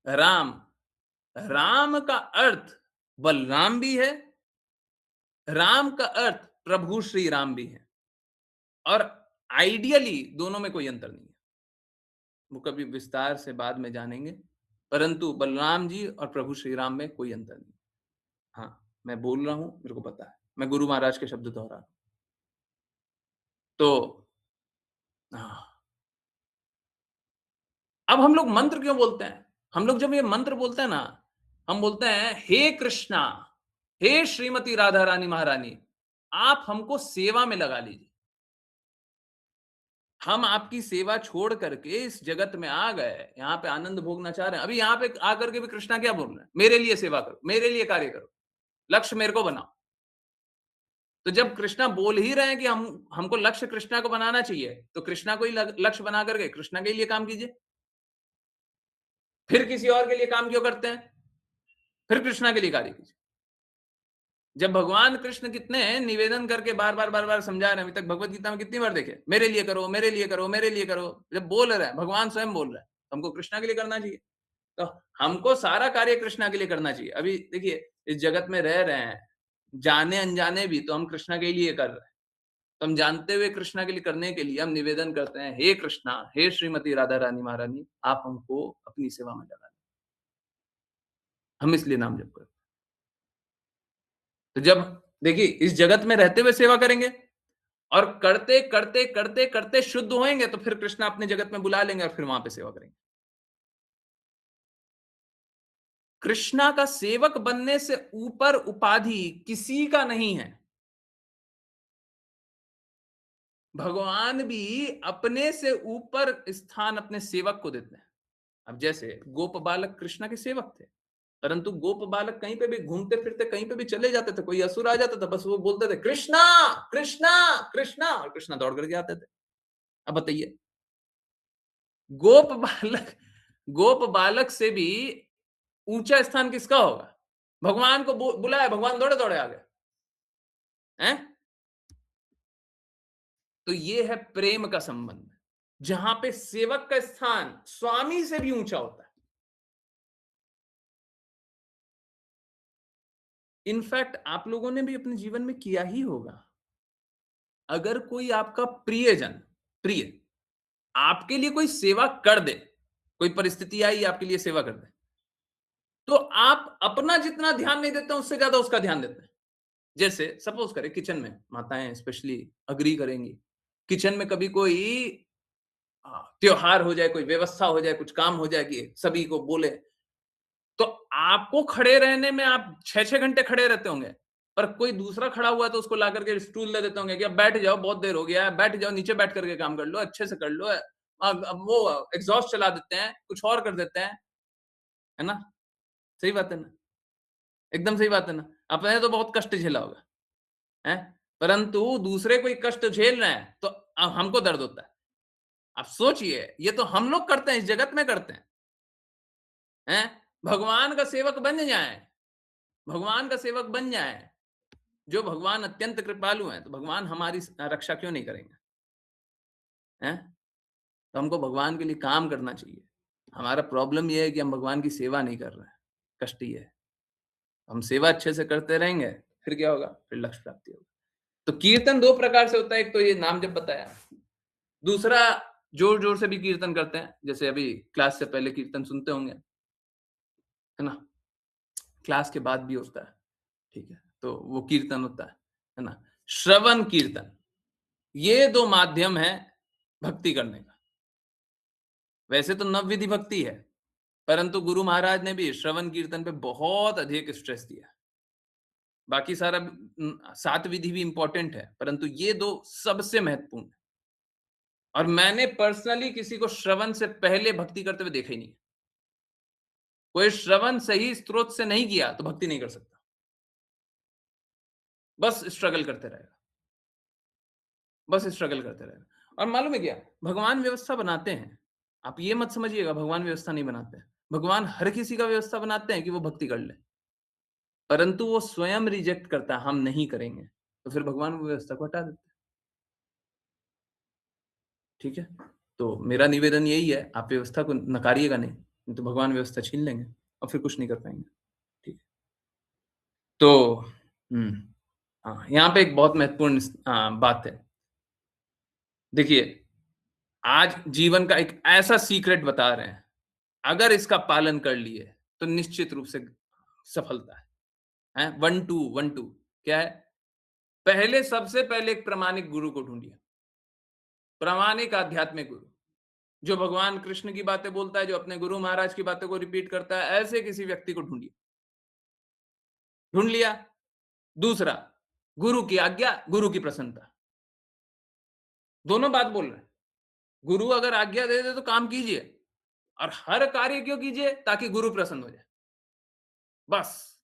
राम, राम का अर्थ बलराम भी है, राम का अर्थ प्रभु श्री राम भी है। और आइडियली दोनों में कोई अंतर नहीं है। वो कभी विस्तार से बाद में जानेंगे, परंतु बलराम जी और प्रभु श्री राम में कोई अंतर नहीं। हाँ, मैं बोल रहा हूँ, मेरे को पता है। मैं गुरु महाराज के शब्द दोहरा रहा हूँ। तो हाँ, अब हम लोग मंत्र क्यों बोलते हैं? हम लोग जब ये मंत्र बोलते हैं ना, हम बोलते हैं, हे कृष्णा, हे श्रीमती राधा रानी महारानी, आप हमको सेवा में लगा लीजिए। हम आपकी सेवा छोड़ करके इस जगत में आ गए, यहाँ पे आनंद भोगना चाह रहे हैं। अभी यहाँ पे आकर के भी कृष्णा क्या बोल रहे हैं? मेरे लिए सेवा करो, मेरे लिए कार्य करो, लक्ष्य मेरे को बनाओ। तो जब कृष्णा बोल ही रहे हैं कि हमको लक्ष्य कृष्णा को बनाना चाहिए, तो कृष्णा को ही लक्ष्य बना करके कृष्णा के लिए काम कीजिए। फिर किसी और के लिए काम क्यों करते हैं? फिर कृष्णा के लिए कार्य कीजिए। जब भगवान कृष्ण कितने निवेदन करके बार बार समझा रहे हैं, अभी तक भगवत गीता में कितनी बार देखे, मेरे लिए करो, मेरे लिए करो, मेरे लिए करो। जब बोल रहे हैं, भगवान स्वयं बोल रहे हैं, तो हमको कृष्णा के लिए करना चाहिए। तो हमको सारा कार्य कृष्णा के लिए करना चाहिए। अभी देखिए, इस जगत में रह रहे हैं, जाने अनजाने भी तो हम कृष्णा के लिए कर रहे हैं। तो हम जानते हुए कृष्णा के लिए करने के लिए हम निवेदन करते हैं, हे कृष्णा, हे श्रीमती राधा रानी महारानी, आप हमको अपनी सेवा में लगा लें। हम इसलिए नाम जप करते हैं। तो जब देखिए, इस जगत में रहते हुए सेवा करेंगे और करते करते करते करते शुद्ध होएंगे, तो फिर कृष्णा अपने जगत में बुला लेंगे और फिर वहां पे सेवा करेंगे। कृष्णा का सेवक बनने से ऊपर उपाधि किसी का नहीं है। भगवान भी अपने से ऊपर स्थान अपने सेवक को देते हैं। अब जैसे गोप बालक कृष्णा के सेवक थे, परंतु गोप बालक कहीं पे भी घूमते फिरते कहीं पे भी चले जाते थे, कोई असुर आ जाता था, बस वो बोलते थे, कृष्णा कृष्णा कृष्णा, और कृष्णा दौड़ करके आते थे। अब बताइए, गोप बालक गोप बालक से भी ऊंचा स्थान किसका होगा? भगवान को बुलाया, भगवान दौड़े दौड़े आ गए हैं। तो ये है प्रेम का संबंध, जहां पे सेवक का स्थान स्वामी से भी ऊंचा होता है। इनफैक्ट आप लोगों ने भी अपने जीवन में किया ही होगा। अगर कोई आपका प्रियजन, प्रिय, आपके लिए कोई सेवा कर दे, कोई परिस्थिति आई आपके लिए सेवा कर दे, तो आप अपना जितना ध्यान नहीं देते उससे ज्यादा उसका ध्यान देते हैं। जैसे सपोज करें, किचन में माताएं स्पेशली अग्री करेंगी, किचन में कभी कोई त्योहार हो जाए, कोई व्यवस्था हो जाए, कुछ काम हो जाए कि सभी को बोले, तो आपको खड़े रहने में आप 6-6 घंटे खड़े रहते होंगे, पर कोई दूसरा खड़ा हुआ है तो उसको ला करके स्टूल दे देते होंगे कि अब बैठ जाओ, बहुत देर हो गया है, बैठ जाओ, नीचे बैठ करके काम कर लो, अच्छे से कर लो। अब वो एग्जॉस्ट चला देते हैं, कुछ और कर देते हैं, है ना? सही बात है ना? एकदम सही बात है ना? आपने तो बहुत कष्ट झेला होगा, हैं? परंतु दूसरे कोई कष्ट झेल रहे हैं, तो अब हमको दर्द होता है। आप सोचिए, ये तो हम लोग करते हैं, इस जगत में करते हैं। भगवान का सेवक बन जाए, भगवान का सेवक बन जाए, जो भगवान अत्यंत कृपालु हैं, तो भगवान हमारी रक्षा क्यों नहीं करेंगे? हैं? तो हमको भगवान के लिए काम करना चाहिए। हमारा प्रॉब्लम ये है कि हम भगवान की सेवा नहीं कर रहे हैं, कष्ट ये है। हम सेवा अच्छे से करते रहेंगे, फिर क्या होगा? फिर लक्ष्य प्राप्ति होगी। तो कीर्तन 2 प्रकार से होता है, एक तो ये नाम जप बताया, दूसरा जोर-जोर से भी कीर्तन करते हैं, जैसे अभी क्लास से पहले कीर्तन सुनते होंगे, है ना? क्लास के बाद भी होता है, ठीक है? तो वो कीर्तन होता है ना? श्रवण कीर्तन, ये 2 माध्यम हैं भक्ति करने का। वैसे तो नवविधि भक्ति है, परंतु गुरु महाराज ने भी श्रवण कीर्तन पे बहुत अधिक स्ट्रेस दिया। बाकी सारा 7 विधि भी इम्पोर्टेंट है, परंतु ये 2 सबसे महत्वपूर्ण है। और मैंने पर्सनली किसी को श्रवण से पहले भक्ति करते हुए देखा ही नहीं है। कोई श्रवण सही स्रोत से नहीं किया, तो भक्ति नहीं कर सकता। बस स्ट्रगल करते रहेगा, बस स्ट्रगल करते रहेगा। और मालूम है क्या? भगवान व्यवस्था बनाते हैं। आप ये मत समझिएगा भगवान व्यवस्था नहीं बनाते हैं। भगवान हर किसी का व्यवस्था बनाते हैं कि वो भक्ति कर ले। परंतु वो स्वयं रिजेक्ट करता है, हम नहीं करेंगे। तो फिर भगवान वो व्यवस्था को हटा देते हैं। ठीक है? तो मेरा निवेदन यही है, आप व्यवस्था को नकारिएगा नहीं तो भगवान व्यवस्था छीन लेंगे और फिर कुछ नहीं कर पाएँगे। ठीक है? तो हुँ, हाँ, यहाँ पे एक बहुत महत्वपूर्ण बात है। देखिए, आज जीवन का एक ऐसा सीक्रेट बता रहे हैं, अगर इसका पालन कर लिए, तो निश्चित रूप से सफलता है। हैं? 1 2 1 2 क्या है? पहले सबसे पहले एक प्रामाणिक गुरु को ढूँढिए, प्रामाणिक आध्यात्मिक गुरु। जो भगवान कृष्ण की बातें बोलता है, जो अपने गुरु महाराज की बातों को रिपीट करता है, ऐसे किसी व्यक्ति को ढूँढिए। ढूँढ लिया। दूसरा, गुरु की आज्ञा, गुरु की प्रसन्नता। दोनों बात बोल रहे हैं। गुरु अगर आज्ञा दे दे तो काम कीजिए और हर कार्य क्यों कीजिए? ताकि गुरु प्रसन्न हो जाए। बस।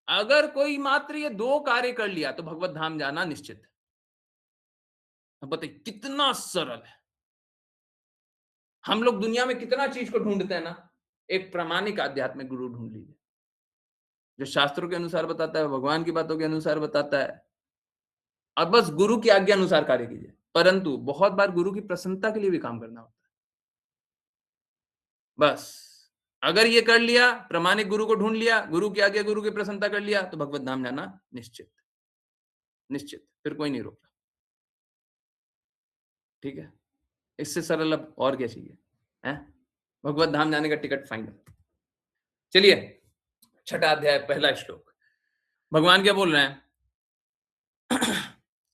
अगर कोई मात्र ये 2 कार्य कर लिया तो भगवत धाम जाना निश्चित है। अब बताइए कितना सरल है। हम लोग दुनिया में कितना चीज़ को ढूँढते हैं ना, एक प्रामाणिक आध्यात्मिक गुरु ढूँढ लीजिए। जो शास्त्रों के अनुसार बताता है, भगवान की बातों के अनुसार बताता है और बस गुरु की आज्ञा अनुसार कार्य कीजिए। परंतु बहुत बार गुरु की प्रसन्नता के लिए भी काम करना होता है। बस, अगर ये कर लिया, प्रामाणिक गुरु को ढूँढ लिया, गुरु की आज्ञा, गुरु की प्रसन्नता कर लिया, तो भगवत धाम जाना निश्चित, निश्चित, फिर कोई नहीं रोक रहा, ठीक है? इससे सरल अब और क्या चाहिए, हैं? भगवत धाम जाने का टिकट फाइनल। चलिए, छठा अध्याय, पहला श्लोक। भगवान क्या बोल रहे हैं?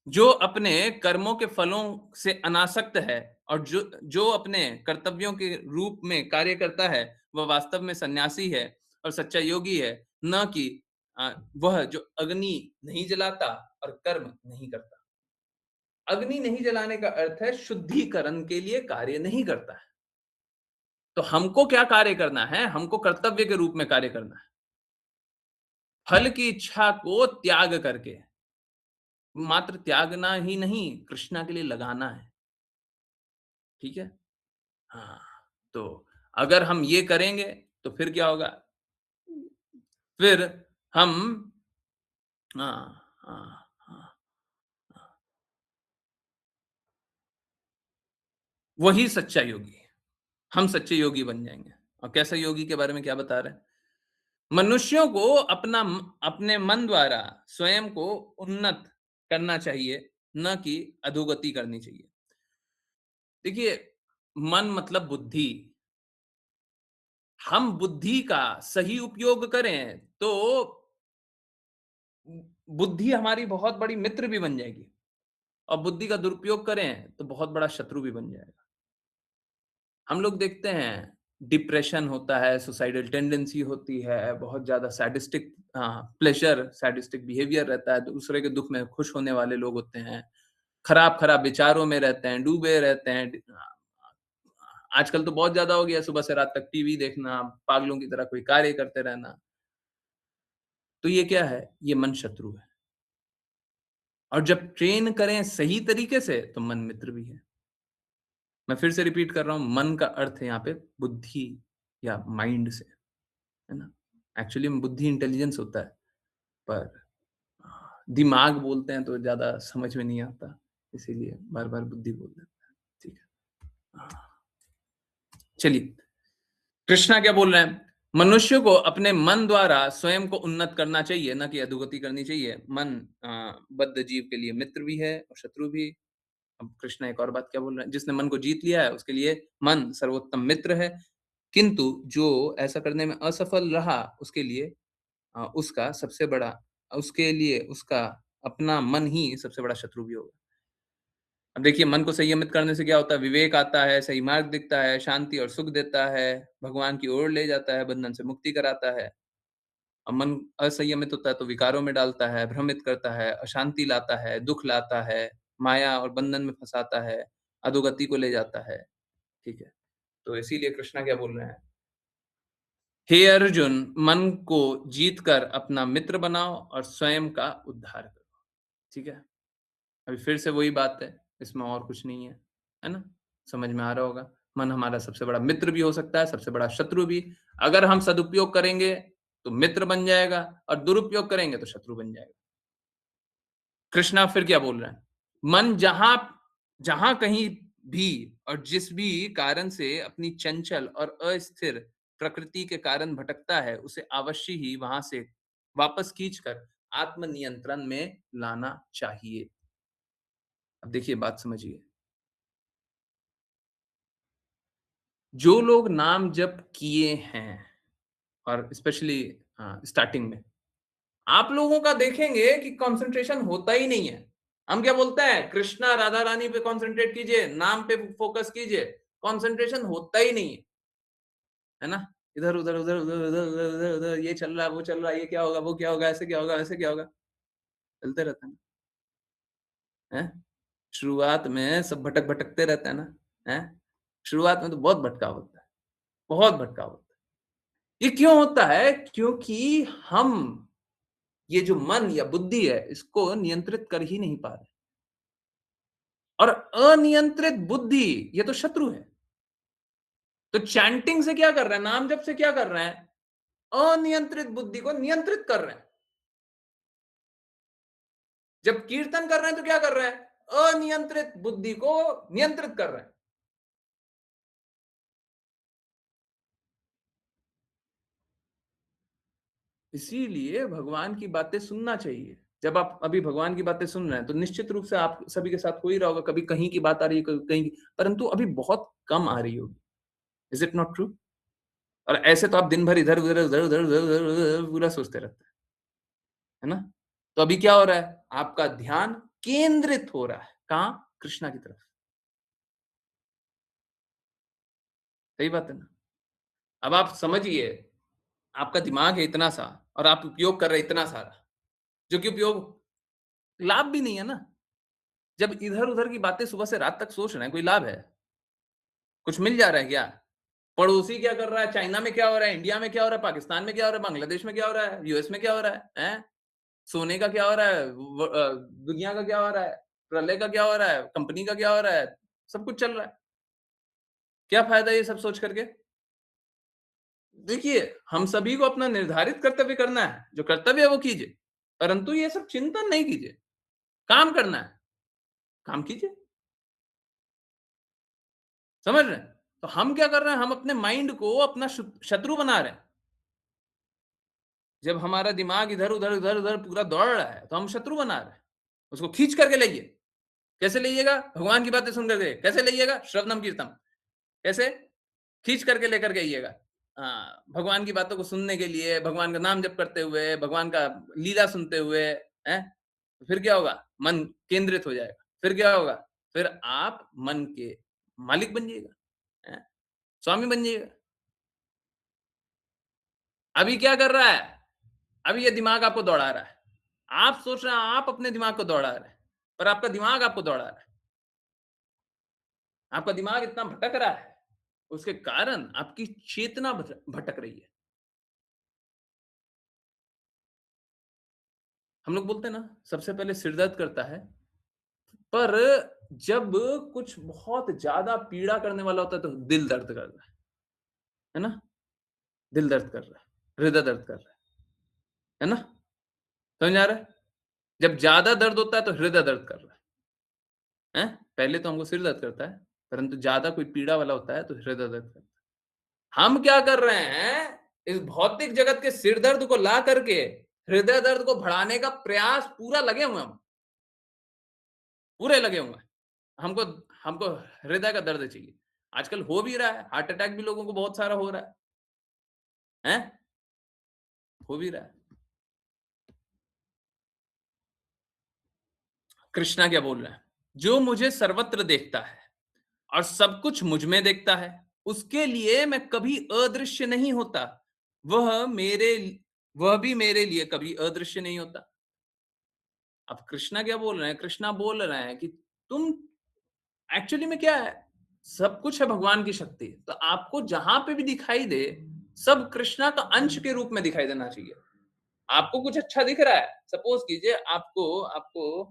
जो अपने कर्मों के फलों से अनासक्त है और जो जो अपने कर्तव्यों के रूप में कार्य करता है, वह वास्तव में सन्यासी है और सच्चा योगी है, न कि वह जो अग्नि नहीं जलाता और कर्म नहीं करता। अग्नि नहीं जलाने का अर्थ है शुद्धिकरण के लिए कार्य नहीं करता है। तो हमको क्या कार्य करना है? हमको कर्तव्य के रूप में कार्य करना है। फल की इच्छा को त्याग करके, मात्र त्यागना ही नहीं, कृष्णा के लिए लगाना है। ठीक है? हाँ, तो अगर हम ये करेंगे, तो फिर क्या होगा? फिर हम हाँ, हाँ, हाँ, वही सच्चा योगी है। हम सच्चे योगी बन जाएँगे। और कैसे योगी के बारे में क्या बता रहे हैं? मनुष्यों को अपने मन द्वारा स्वयं को उन्नत करना चाहिए, न कि अधोगति करनी चाहिए। देखिए, मन मतलब बुद्धि। हम बुद्धि का सही उपयोग करें, तो बुद्धि हमारी बहुत बड़ी मित्र भी बन जाएगी और बुद्धि का दुरुपयोग करें, तो बहुत बड़ा शत्रु भी बन जाएगा। हम लोग देखते हैं, डिप्रेशन होता है, सुसाइडल टेंडेंसी होती है, बहुत ज़्यादा सैडिस्टिक सैडिस्टिक बिहेवियर रहता है, दूसरे के दुःख में खुश होने वाले लोग होते हैं, खराब-खराब विचारों में रहते हैं, डूबे रहते हैं। आजकल तो बहुत ज़्यादा हो गया, सुबह से रात तक टीवी देखना, पागलों की तरह कोई कार्य करते रहना। तो ये क्या है? ये मन शत्रु है। और जब ट्रेन करें सही तरीके से, तो मन मित्र भी है। मैं फिर से रिपीट कर रहा हूँ, मन का अर्थ है यहाँ पे बुद्धि या माइंड से, है ना? एक्चुअली में बुद्धि इंटेलिजेंस होता है, पर दिमाग बोलते हैं तो ज़्यादा समझ में नहीं आता, इसीलिए बार-बार बुद्धि बोल देते हैं। ठीक है। चलिए, कृष्णा क्या बोल रहे हैं? मनुष्य को अपने मन द्वारा स्वयं को उन्नत करना चाहिए, ना कि अधोगति करनी चाहिए। मन बद्ध जीव के लिए मित्र भी है और शत्रु भी। अब कृष्णा एक और बात क्या बोल रहे हैं? जिसने मन को जीत लिया है, उसके लिए मन सर्वोत्तम मित्र है, किंतु जो ऐसा करने में असफल रहा, उसके लिए उसका अपना मन ही सबसे बड़ा शत्रु भी होगा। अब देखिए, मन को संयमित करने से क्या होता है? विवेक आता है, सही मार्ग दिखता है, शांति और सुख देता है, भगवान की ओर ले जाता है, बंधन से मुक्ति कराता है। अब मन असंयमित होता है तो विकारों में डालता है, भ्रमित करता है, अशांति लाता है, दुःख लाता है, माया और बंधन में फँसाता है, अधोगति को ले जाता है। ठीक है? तो इसीलिए कृष्णा क्या बोल रहे हैं? हे अर्जुन, मन को जीत कर अपना मित्र बनाओ और स्वयं का उद्धार करो। ठीक है? अभी फिर से वही बात है, इसमें और कुछ नहीं है ना? समझ में आ रहा होगा। मन हमारा सबसे बड़ा मित्र भी हो सकता है, सबसे बड़ा शत्रु भी। अगर हम सदुपयोग करेंगे, तो मित्र बन जाएगा और दुरुपयोग करेंगे तो शत्रु बन जाएगा। कृष्णा फिर क्या बोल रहे हैं? मन जहाँ जहाँ कहीं भी और जिस भी कारण से अपनी चंचल और अस्थिर प्रकृति के कारण भटकता है, उसे अवश्य ही वहां से वापस खींचकर आत्मनियंत्रण में लाना चाहिए। अब देखिए बात समझिए। जो लोग नाम जप किए हैं और स्पेशली स्टार्टिंग में, आप लोगों का देखेंगे कि कंसंट्रेशन होता ही नहीं है। हम क्या बोलते हैं? कृष्णा राधा रानी पे कंसंट्रेट कीजिए, नाम पे फोकस कीजिए। कंसंट्रेशन होता ही नहीं है ना? इधर उधर उधर उधर उधर उधर उधर उधर ये चल रहा है, वो चल रहा है, ये क्या होगा, वो क्या होगा, ऐसे क्या होगा, वैसे क्या होगा, चलते रहता है ना। हैं? शुरुआत में सब भटकते रहते हैं ना। हैं? शुरुआत में तो बहुत भटकाव होता है, बहुत भटकाव होता है। ये क्यों होता है? क्योंकि हम ये जो मन या बुद्धि है, इसको नियंत्रित कर ही नहीं पा रहे। और अनियंत्रित बुद्धि, ये तो शत्रु है। तो चैंटिंग से क्या कर रहे हैं? नाम जप से क्या कर रहे हैं? अनियंत्रित बुद्धि को नियंत्रित कर रहे हैं। जब कीर्तन कर रहे हैं तो क्या कर रहे हैं? अनियंत्रित बुद्धि को नियंत्रित कर रहे हैं। इसीलिए भगवान की बातें सुनना चाहिए। जब आप अभी भगवान की बातें सुन रहे हैं, तो निश्चित रूप से आप सभी के साथ हो ही रहा होगा, कभी कहीं की बात आ रही है, कभी कहीं की, परंतु अभी बहुत कम आ रही होगी। Is it not true? और ऐसे तो आप दिन भर इधर उधर उधर उधर उधर उधर उधर पूरा सोचते रहते हैं, है ना? तो अभी क्या हो रहा है? आपका ध्यान केंद्रित हो रहा है। कहाँ? कृष्णा की तरफ। सही बात है ना? अब आप समझिए, आपका दिमाग है इतना सा और आप उपयोग कर रहे हैं इतना सारा, जो कि उपयोग लाभ भी नहीं है ना। जब इधर-उधर की बातें सुबह से रात तक सोच रहे हैं, कोई लाभ है? कुछ मिल जा रहा है क्या? पड़ोसी क्या कर रहा है? चाइना में क्या हो रहा है? इंडिया में क्या हो रहा है? पाकिस्तान में क्या हो रहा है? बांग्लादेश में क्या हो रहा है? यूएस में क्या हो रहा है? हैं? सोने का क्या हो रहा है? दुनिया का क्या हो रहा है? प्रलय का क्या हो रहा है? कंपनी का क्या हो रहा है? सब कुछ चल रहा है। क्या फ़ायदा ये सब सोच कर के? देखिए, हम सभी को अपना निर्धारित कर्तव्य करना है। जो कर्तव्य है वो कीजिए, परंतु ये सब चिंतन नहीं कीजिए। काम करना है, काम कीजिए। समझ रहे हैं? तो हम क्या कर रहे हैं? हम अपने माइंड को अपना शत्रु बना रहे हैं। जब हमारा दिमाग इधर-उधर, इधर-उधर पूरा दौड़ रहा है, तो हम शत्रु बना रहे हैं। उसको खींच करके लाइए। कैसे लाइएगा? भगवान की बातें सुन कर के। कैसे लाइएगा? श्रवणम कीर्तन। कैसे? खींच करके लेकर के आइएगा। हाँ, भगवान की बातों को सुनने के लिए, भगवान का नाम जप करते हुए, भगवान का लीला सुनते हुए, हैं? तो फिर क्या होगा? मन केंद्रित हो जाएगा। फिर क्या होगा? फिर आप मन के मालिक बन जाइएगा, हैं? स्वामी बन जाइएगा। अभी क्या कर रहा है? अभी ये दिमाग आपको दौड़ा रहा है। आप सोच रहे हैं आप अपने दिमाग को दौड़ा रहे हैं, पर आपका दिमाग आपको दौड़ा रहा है। आपका दिमाग इतना भटक रहा है, उसके कारण आपकी चेतना भटक रही है। हम लोग बोलते हैं ना, सबसे पहले सिर दर्द करता है, पर जब कुछ बहुत ज़्यादा पीड़ा करने वाला होता है, तो दिल दर्द करता है ना? दिल दर्द कर रहा है, हृदय दर्द कर रहा है ना? समझ में आ रहा है? जब ज़्यादा दर्द होता है, तो हृदय दर्द कर रहा है। हैं? पहले तो हमको सिर दर्द करता है, परंतु ज़्यादा कोई पीड़ा वाला होता है, तो हृदय दर्द करता है। हम क्या कर रहे हैं, इस भौतिक जगत के सिर दर्द को ला करके हृदय दर्द को बढ़ाने का प्रयास पूरा लगे हुए हैं हम, पूरे लगे हुए हैं। हमको हमको हृदय का दर्द चाहिए। आजकल हो भी रहा है, हार्ट अटैक भी लोगों को बहुत सारा हो रहा है। हैं? हो भी रहा है। कृष्णा क्या बोल रहे हैं? जो मुझे सर्वत्र देखता है और सब कुछ मुझ में देखता है, उसके लिए मैं कभी अदृश्य नहीं होता। वह मेरे वह भी मेरे लिए कभी अदृश्य नहीं होता। अब कृष्णा क्या बोल रहे हैं? कृष्णा बोल रहे हैं कि तुम एक्चुअली में क्या है? सब कुछ है भगवान की शक्ति। तो आपको जहां पे भी दिखाई दे, सब कृष्णा का अंश के रूप में दिखाई देना चाहिए। आपको कुछ अच्छा दिख रहा है, सपोज कीजिए आपको आपको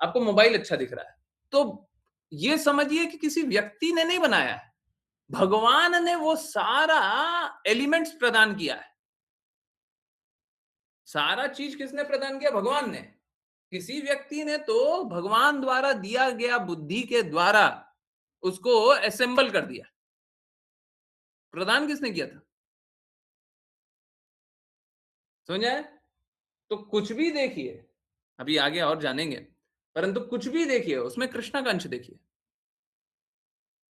आपको मोबाइल अच्छा दिख रहा है, तो ये समझिए कि किसी व्यक्ति ने नहीं बनाया है, भगवान ने वो सारा एलिमेंट्स प्रदान किया है। सारा चीज किसने प्रदान किया? भगवान ने। किसी व्यक्ति ने तो भगवान द्वारा दिया गया बुद्धि के द्वारा उसको असेंबल कर दिया। प्रदान किसने किया था? समझ आए? तो कुछ भी देखिए, अभी आगे और जानेंगे, परंतु कुछ भी देखिए उसमें कृष्णा का अंश देखिए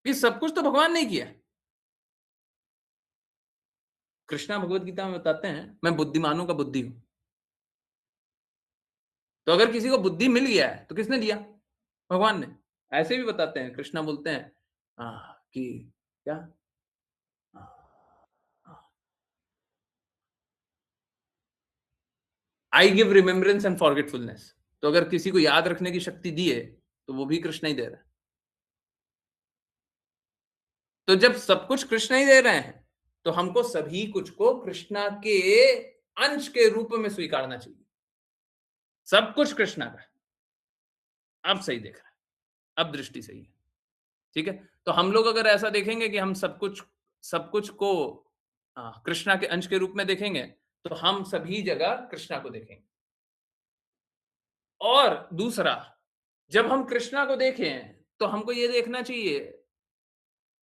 कि सब कुछ तो भगवान ने किया है। कृष्णा भगवत गीता में बताते हैं, मैं बुद्धिमानों का बुद्धि हूं। तो अगर किसी को बुद्धि मिल गया है तो किसने दिया? भगवान ने। ऐसे भी बताते हैं, कृष्णा बोलते हैं कि क्या, I give remembrance and forgetfulness. तो अगर किसी को याद रखने की शक्ति दी है तो वो भी कृष्णा ही दे रहा है। तो जब सब कुछ कृष्णा ही दे रहे हैं तो हमको सभी कुछ को कृष्णा के अंश के रूप में स्वीकारना चाहिए। सब कुछ कृष्णा का। अब सही देख रहा है, अब दृष्टि सही है। ठीक है? तो हम लोग अगर ऐसा देखेंगे कि हम सब कुछ को कृष्णा के अंश के रूप में देखेंगे, तो हम सभी जगह कृष्णा को देखेंगे। और दूसरा, जब हम कृष्णा को देखें, तो हमको ये देखना चाहिए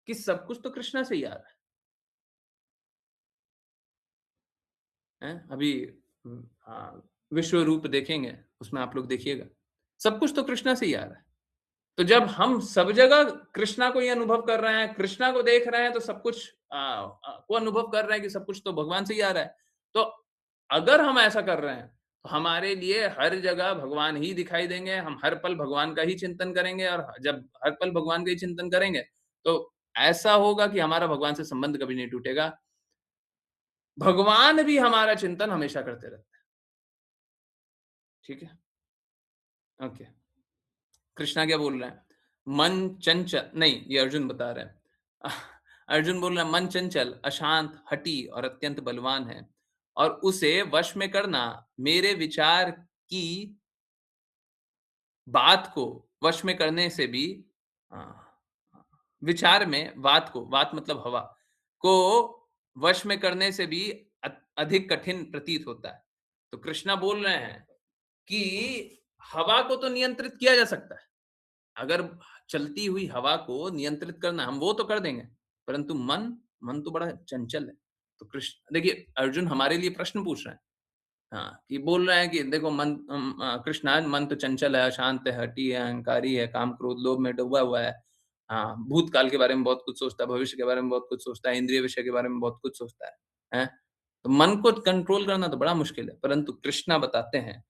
कि सब कुछ तो कृष्णा से ही आ रहा है। हैं? अभी विश्व रूप देखेंगे, उसमें आप लोग देखिएगा। सब कुछ तो कृष्णा से ही आ रहा है। तो जब हम सब जगह कृष्णा को ही अनुभव कर रहे हैं, कृष्णा को देख रहे हैं, तो सब कुछ को अनुभव कर रहे हैं कि सब कुछ तो भगवान से ही आ रहा है। तो अगर हम ऐसा कर रहे हैं, तो हमारे लिए हर जगह भगवान ही दिखाई देंगे, हम हर पल भगवान का ही चिंतन करेंगे और जब हर पल भगवान का ही चिंतन करेंगे, तो ऐसा होगा कि हमारा भगवान से संबंध कभी नहीं टूटेगा। भगवान भी हमारा चिंतन हमेशा करते रहते हैं। ठीक है? ओके। कृष्णा क्या बोल रहे हैं? मन चंचल नहीं, ये अर्जुन बता रहे हैं। अर्जुन बोल रहा है, मन चंचल, अशांत, हठी और अत्यंत बलवान है और उसे वश में करना मेरे विचार की बात को वश में करने से भी अ, विचार में वात मतलब हवा को वश में करने से भी अधिक कठिन प्रतीत होता है। तो कृष्णा बोल रहे हैं कि हवा को तो नियंत्रित किया जा सकता है। अगर चलती हुई हवा को नियंत्रित करना हम वो तो कर देंगे, परंतु मन तो बड़ा चंचल है। तो कृष्ण देखिए, अर्जुन हमारे लिए प्रश्न पूछ रहे हैं। हाँ, कि बोल रहे हैं कि देखो कृष्णा, मन तो चंचल है, अशांत है, हठी है, अहंकारी है, काम, क्रोध, लोभ में डूबा हुआ है। हाँ, भूतकाल के बारे में बहुत कुछ सोचता है, भविष्य के बारे में बहुत कुछ सोचता है, इंद्रिय विषय के बारे में बहुत कुछ सोचता है। हैं? तो मन को कंट्रोल करना तो बड़ा मुश्किल है, परंतु कृष्णा बताते हैं,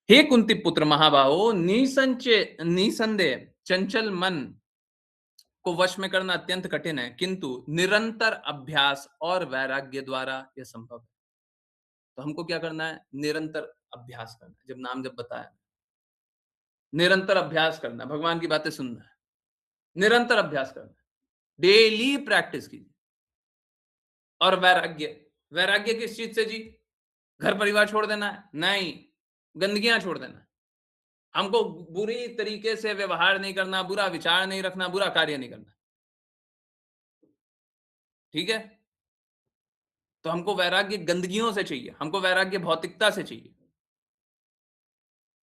हे कुंती पुत्र महाबाहो, निसंदेह चंचल मन को वश में करना अत्यंत कठिन है, किंतु निरंतर अभ्यास और वैराग्य द्वारा यह संभव है। तो हमको क्या करना है? निरंतर अभ्यास करना है। जब नाम जब बताया, निरंतर अभ्यास करना है, भगवान की बातें सुनना है, निरंतर अभ्यास करना है, डेली प्रैक्टिस कीजिए। और वैराग्य, वैराग्य किस चीज से जी? घर परिवार छोड़ देना है? नहीं, गंदगियां छोड़ देना है। हमको बुरी तरीके से व्यवहार नहीं करना, बुरा विचार नहीं रखना, बुरा कार्य नहीं करना। ठीक है? तो हमको वैराग्य गंदगियों से चाहिए, हमको वैराग्य भौतिकता से चाहिए।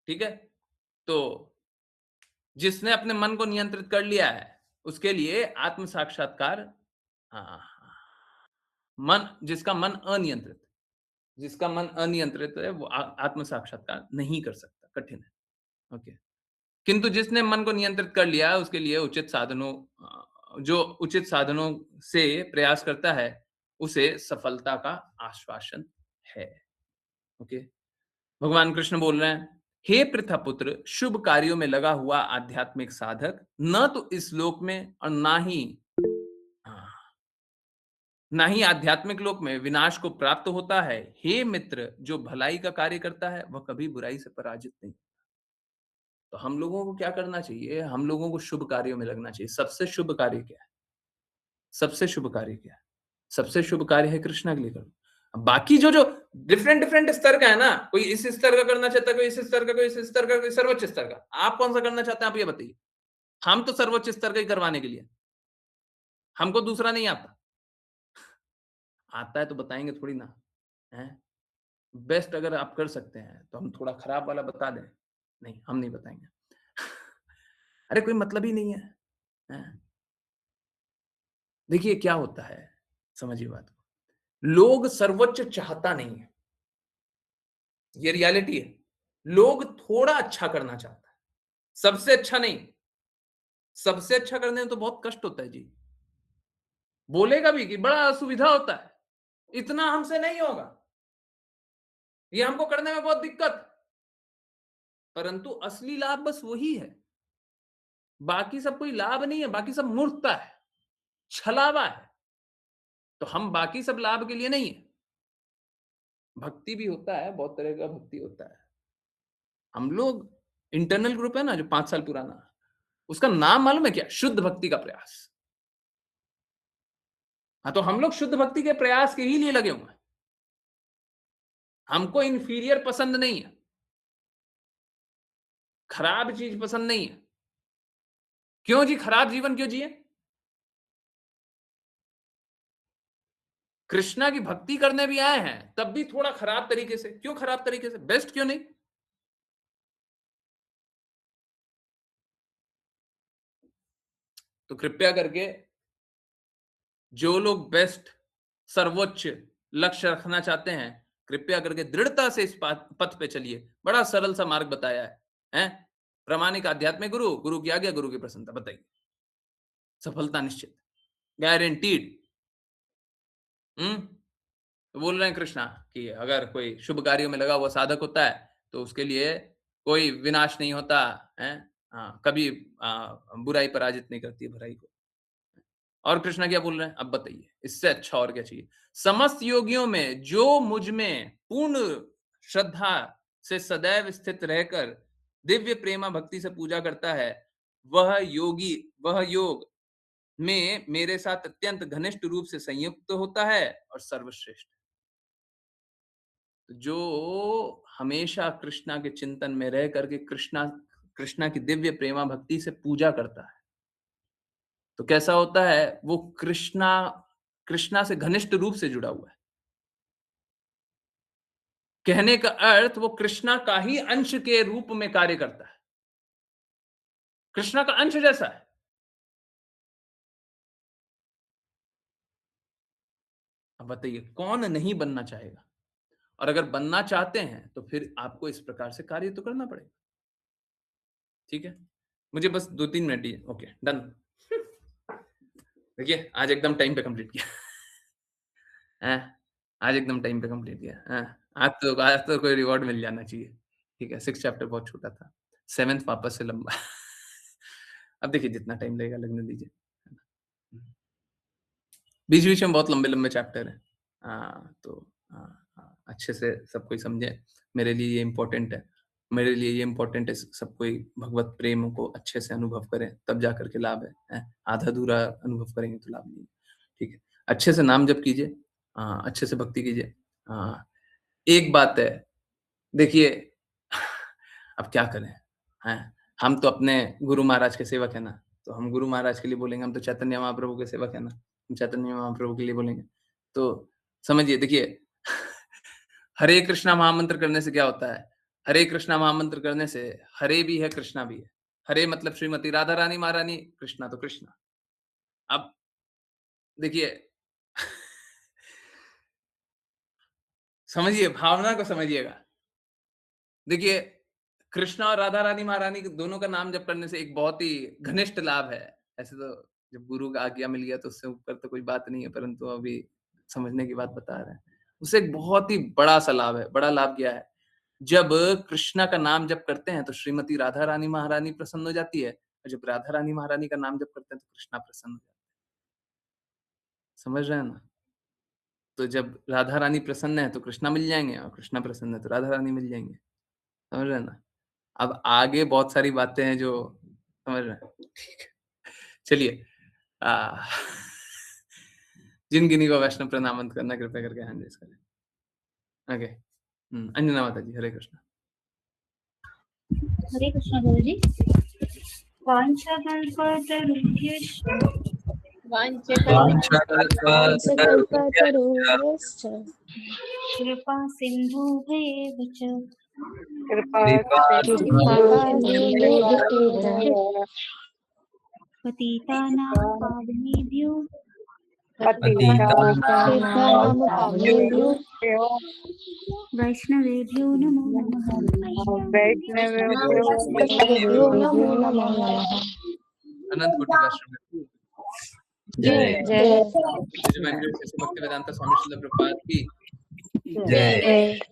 ठीक है? तो जिसने अपने मन को नियंत्रित कर लिया है, उसके लिए आत्म साक्षात्कार हाँ, हाँ। मन जिसका मन अनियंत्रित जिसका मन अनियंत्रित है वो आत्म साक्षात्कार नहीं कर सकता, कठिन है। ओके। किंतु जिसने मन को नियंत्रित कर लिया उसके लिए जो उचित साधनों से प्रयास करता है, उसे सफलता का आश्वासन है। ओके। भगवान कृष्ण बोल रहे हैं, हे पृथापुत्र, शुभ कार्यों में लगा हुआ आध्यात्मिक साधक न तो इस लोक में और ना ही आध्यात्मिक लोक में विनाश को प्राप्त होता है। हे मित्र, जो भलाई का कार्य करता है वह कभी बुराई से पराजित नहीं। तो हम लोगों को क्या करना चाहिए? हम लोगों को शुभ कार्यों में लगना चाहिए। सबसे शुभ कार्य क्या है? सबसे शुभ कार्य क्या है? सबसे शुभ कार्य है कृष्णा के लिए करो। अब बाकी जो डिफरेंट डिफरेंट स्तर का है ना, कोई इस स्तर का करना चाहता है, कोई इस स्तर का, कोई इस स्तर का, कोई सर्वोच्च स्तर का। आप कौन सा करना चाहते हैं, आप ये बताइए। हम तो सर्वोच्च स्तर का ही करवाने के लिए, हमको दूसरा नहीं आता। आता है तो बताएंगे थोड़ी ना, है? बेस्ट अगर आप कर सकते हैं तो हम थोड़ा खराब वाला बता दें। नहीं, हम नहीं बताएंगे। अरे कोई मतलब ही नहीं है, हैं? देखिए क्या होता है, समझिए बात को। लोग सर्वोच्च चाहता नहीं है, ये रियलिटी है। लोग थोड़ा अच्छा करना चाहता है, सबसे अच्छा नहीं। सबसे अच्छा करने में तो बहुत कष्ट होता है जी। बोलेगा भी कि बड़ा असुविधा होता है, इतना हमसे नहीं होगा, ये हमको करने में बहुत दिक्कत। परंतु असली लाभ बस वही है, बाकी सब कोई लाभ नहीं है, बाकी सब मूर्खता है, छलावा है। तो हम बाकी सब लाभ के लिए नहीं है। भक्ति भी होता है, बहुत तरह का भक्ति होता है। हम लोग इंटरनल ग्रुप है ना जो 5 साल पुराना, उसका नाम मालूम है क्या? शुद्ध भक्ति का प्रयास। हाँ, तो हम लोग शुद्ध भक्ति के प्रयास के ही लिए लगे हुए हैं। हमको इंफीरियर पसंद नहीं है, खराब चीज पसंद नहीं है। क्यों जी, खराब जीवन क्यों जिए? कृष्णा की भक्ति करने भी आए हैं, तब भी थोड़ा खराब तरीके से। क्यों खराब तरीके से? बेस्ट क्यों नहीं? तो कृपया करके जो लोग बेस्ट, सर्वोच्च लक्ष्य रखना चाहते हैं, कृपया करके दृढ़ता से इस पथ पे चलिए। बड़ा सरल सा मार्ग बताया है, हैं? प्रामाणिक आध्यात्मिक गुरु, गुरु की आज्ञा, गुरु की प्रसन्नता। बताइए, सफलता निश्चित, गारंटीड। हम्म। तो बोल रहे हैं कृष्णा कि अगर कोई शुभ कार्यों में लगा हुआ साधक होता है तो उसके लिए कोई विनाश नहीं होता है। हाँ, कभी बुराई पराजित नहीं करती है भलाई को। और कृष्णा क्या बोल रहे हैं, अब बताइए इससे अच्छा और क्या चाहिए? समस्त योगियों में जो मुझ में पूर्ण श्रद्धा से सदैव स्थित रहकर दिव्य प्रेमा भक्ति से पूजा करता है, वह योग में मेरे साथ अत्यंत घनिष्ठ रूप से संयुक्त होता है और सर्वश्रेष्ठ। जो हमेशा कृष्णा के चिंतन में रह करके कृष्णा कृष्णा की दिव्य प्रेमा भक्ति से पूजा करता है, तो कैसा होता है वो? कृष्णा कृष्णा से घनिष्ठ रूप से जुड़ा हुआ है। कहने का अर्थ वो कृष्णा का ही अंश के रूप में कार्य करता है, कृष्णा का अंश जैसा है। अब बताइए कौन नहीं बनना चाहेगा? और अगर बनना चाहते हैं तो फिर आपको इस प्रकार से कार्य तो करना पड़ेगा। ठीक है, मुझे बस 2-3 मिनट ही, ओके डन। देखिए आज एकदम टाइम पे कंप्लीट किया। हैं? आज एकदम टाइम पे कंप्लीट किया। हैं? आज तो कोई रिवॉर्ड मिल जाना चाहिए। ठीक है, 6 चैप्टर बहुत छोटा था। 7th वापस से लंबा। अब देखिए जितना टाइम लगेगा लगने दीजिए। बीच-बीच में बहुत लंबे-लंबे चैप्टर हैं। तो हाँ, अच्छे से सब कोई समझे। मेरे लिए ये इम्पोर्टेंट है। मेरे लिए ये इम्पोर्टेंट है सब कोई भगवत प्रेम को अच्छे से अनुभव करें, तब जाकर के लाभ है। हैं? आधा-अधूरा अनुभव करेंगे तो लाभ नहीं है। ठीक है, अच्छे से नाम जप कीजिए, अच्छे से भक्ति कीजिए। एक बात है, देखिए अब क्या करें, हैं? हम तो अपने गुरु महाराज के सेवक हैं ना, तो हम गुरु महाराज के लिए बोलेंगे, हम तो चैतन्य महाप्रभु के सेवक हैं ना, हम चैतन्य महाप्रभु के लिए बोलेंगे। तो समझिए देखिए हरे कृष्णा महामंत्र करने से क्या होता है? हरे कृष्णा महामंत्र करने से हरे भी है, कृष्णा भी है। हरे मतलब श्रीमती राधा रानी महारानी, कृष्णा तो कृष्णा। अब देखिए समझिए, भावना को समझिएगा। देखिए, कृष्णा और राधा रानी महारानी दोनों का नाम जप करने से एक बहुत ही घनिष्ठ लाभ है। ऐसे तो जब गुरु का आज्ञा मिल गया तो उससे ऊपर तो कोई बात नहीं है, परंतु अभी समझने की बात बता रहे हैं। उससे एक बहुत ही बड़ा-सा लाभ है। बड़ा लाभ क्या है? जब कृष्णा का नाम जप करते हैं तो श्रीमती राधा रानी महारानी प्रसन्न हो जाती है और जब राधा रानी महारानी का नाम जप करते हैं तो कृष्णा प्रसन्न हो जाते हैं। समझ रहे हैं ना? तो जब राधा रानी प्रसन्न है तो कृष्णा मिल जाएँगे और कृष्णा प्रसन्न है तो राधा रानी मिल जाएँगे। समझ रहे हैं ना? अब आगे बहुत सारी बातें हैं जो समझ रहे हैं? ठीक है। चलिए जिन गिनी को वैष्णव प्रणामंत करना कृपया करके हैंड रेज़ करें। ओके। अंजना माता जी, हरे कृष्णा। हरे कृष्णा गुरु जी। वाञ्छाकल्पतरुभ्यश्च वाञ्छकल्पतरुभ्यश्च कृपा सिन्धुभ्येव च कृपासिन्धुभ्येव पतितानां पावनेभ्यो पतितानां वैष्णवेभ्यो नमो नमः। वैष्णवेभ्यो नमो नमः। अनंत कोटि वैष्णव जय जय भक्तिवेदांत स्वामी श्रील प्रभुपाद की जय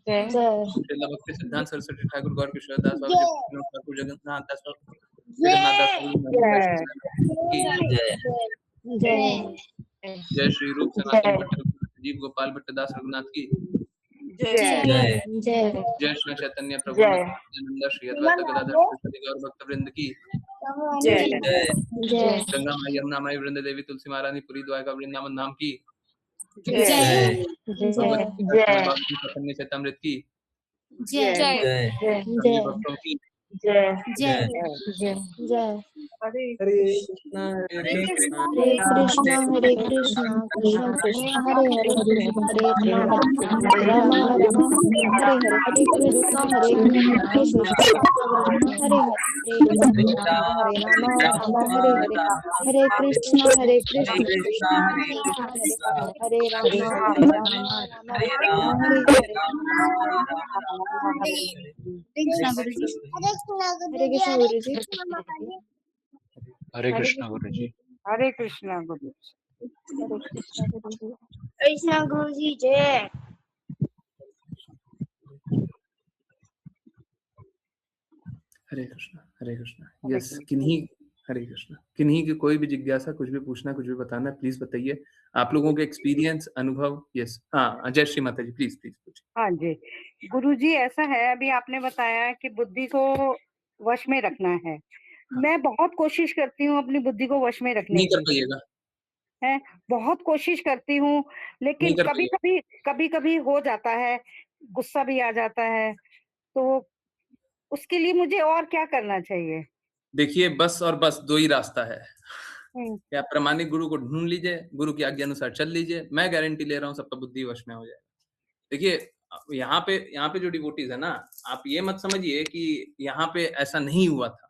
जय श्रील भक्ति सिद्धांत सरस्वती ठाकुर गौर किशोर दास बाबा जी ठाकुर जगन्नाथ दास जगन्नाथ दास की जय जय जय श्री रूप सनातन भट्ट जीव गोपाल भट्ट दास रघुनाथ की जय जय जय श्री चैतन्य प्रभु नित्यानंद श्री अद्वैत गदाधर श्री गौर भक्त वृंद की जय जय गंगा माई यमुना माई वृंद देवी तुलसी महारानी पुरी द्वारका वृंदावन धाम की जय भगवती चैतन्य चैतामृत की सभी भक्तों की जय जय हरे कृष्णा हरे कृष्णा हरे कृष्णा कृष्ण कृष्ण हरे हरे हरे राम राम राम हरे हरे हरे कृष्णा हरे कृष्णा हरे हरे हरे राम राम हरे हरे हरे कृष्णा कृष्ण हरे राम राम राम हरे हरे कृष्णा गुरु जी। हरे कृष्ण गुरु जी। हरे कृष्णा गुरु जी। हरे कृष्णा गुरु जी। हरे कृष्ण गुरु जी। कृष्णा गुरु जी जय। हरे कृष्णा यस किन्हीं हरे कृष्णा किन्हीं की कोई भी जिज्ञासा कुछ भी पूछना कुछ भी बताना प्लीज बताइए आप लोगों के एक्सपीरियंस अनुभव यस हाँ जय श्री माता जी प्लीज प्लीज पूछिए हाँ जी गुरु जी ऐसा है अभी आपने बताया कि बुद्धि को वश में रखना है। मैं बहुत कोशिश करती हूँ अपनी बुद्धि को वश में रखने नहीं कर की पाइएगा है, बहुत कोशिश करती हूँ लेकिन नहीं कर कभी पाइएगा कभी कभी हो जाता है, गुस्सा भी आ जाता है, तो उसके लिए मुझे और क्या करना चाहिए? देखिए बस और बस दो ही रास्ता है हम्म, या प्रामाणिक गुरु को ढूंढ लीजिए गुरु की आज्ञा अनुसार चल लीजिए मैं गारंटी ले रहा हूँ सबका बुद्धि वश में हो जाएगा देखिए यहाँ पे जो डिवोटीज है ना आप ये मत समझिए कि यहाँ पे ऐसा नहीं हुआ था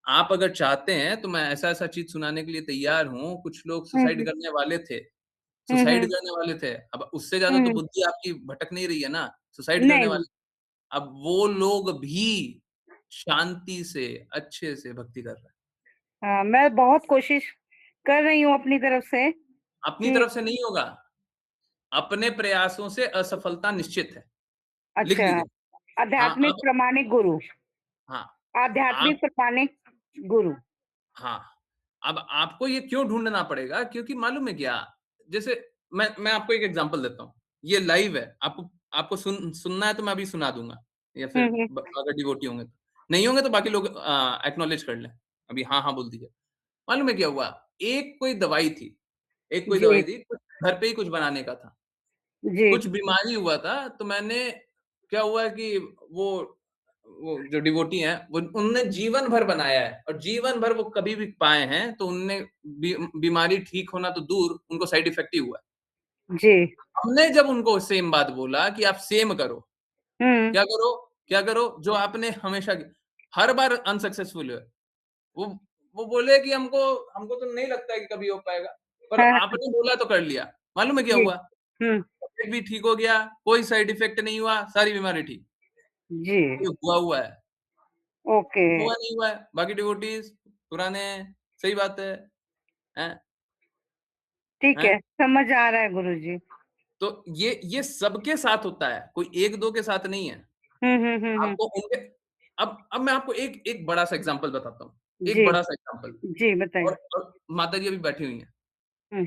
आप अगर चाहते हैं तो मैं ऐसा-ऐसा चीज़ सुनाने के लिए तैयार हूँ। कुछ लोग सुसाइड हम्म, करने वाले थे सुसाइड हम्म, करने वाले थे। अब उससे ज़्यादा तो हम्म, बुद्धि आपकी भटक नहीं रही है ना, सुसाइड करने नहीं, वाले अब वो लोग भी शांति से, अच्छे से भक्ति कर रहे हैं। हाँ, मैं बहुत कोशिश कर रही हूँ अपनी तरफ से अपनी कि तरफ से नहीं होगा, अपने प्रयासों से असफलता निश्चित है। लिख अच्छा लीजिए। हाँ, आध्यात्मिक अब प्रमाणिक गुरु, हाँ, आप आध्यात्मिक प्रमाणिक गुरु। हाँ, अब आपको ये क्यों ढूँढना पड़ेगा क्योंकि मालूम है क्या? जैसे मैं आपको एक एग्ज़ाम्पल देता हूँ। ये लाइव है, आपको आपको सुनना है तो मैं अभी सुना दूँगा या फिर हम्म, अगर डिवोटी होंगे तो। नहीं होंगे तो बाकी लोग एक्नॉलेज कर लें। अभी हाँ, हाँ बोल दीजिए। मालूम है क्या हुआ? एक कोई दवाई थी जी कुछ घर पे ही कुछ बनाने का था। जी कुछ बीमारी हुआ था तो मैंने क्या हुआ कि वो वो जो डिवोटी हैं वो उनने जीवन भर बनाया है और जीवन भर वो कभी भी पाए हैं तो उनने बीमारी ठीक होना तो दूर उनको साइड इफेक्ट ही हुआ है। जी हमने जब उनको सेम बात बोला कि आप सेम करो, हम्म क्या करो? क्या करो? जो आपने हमेशा हर बार अनसक्सेसफुल हुए। वो वो बोले कि हमको हमको तो नहीं लगता है कि कभी हो पाएगा। पर हाँ, हाँ, आपने बोला तो कर लिया। मालूम है क्या जी, हुआ? हुँ, तबीयत भी ठीक हो गया, कोई साइड इफेक्ट नहीं हुआ, सारी बीमारी ठीक। जी, ये हुआ है, ओके, हुआ नहीं हुआ है। बाकी डिवोटीज़ पुराने हैं, सही बात है। हैं? ठीक है, हैं? समझ आ रहा है गुरुजी। तो ये सबके साथ होता है, कोई 1-2 के साथ नहीं है। हुँ, हुँ, हुँ, हुँ, आपको उनके अब मैं आपको एक एक बड़ा-सा एग्ज़ाम्पल बताता हूँ, एक जी, बड़ा-सा एग्ज़ाम्पल जी, बताइए। और माताजी अभी बैठी हुई हैं। हुँ,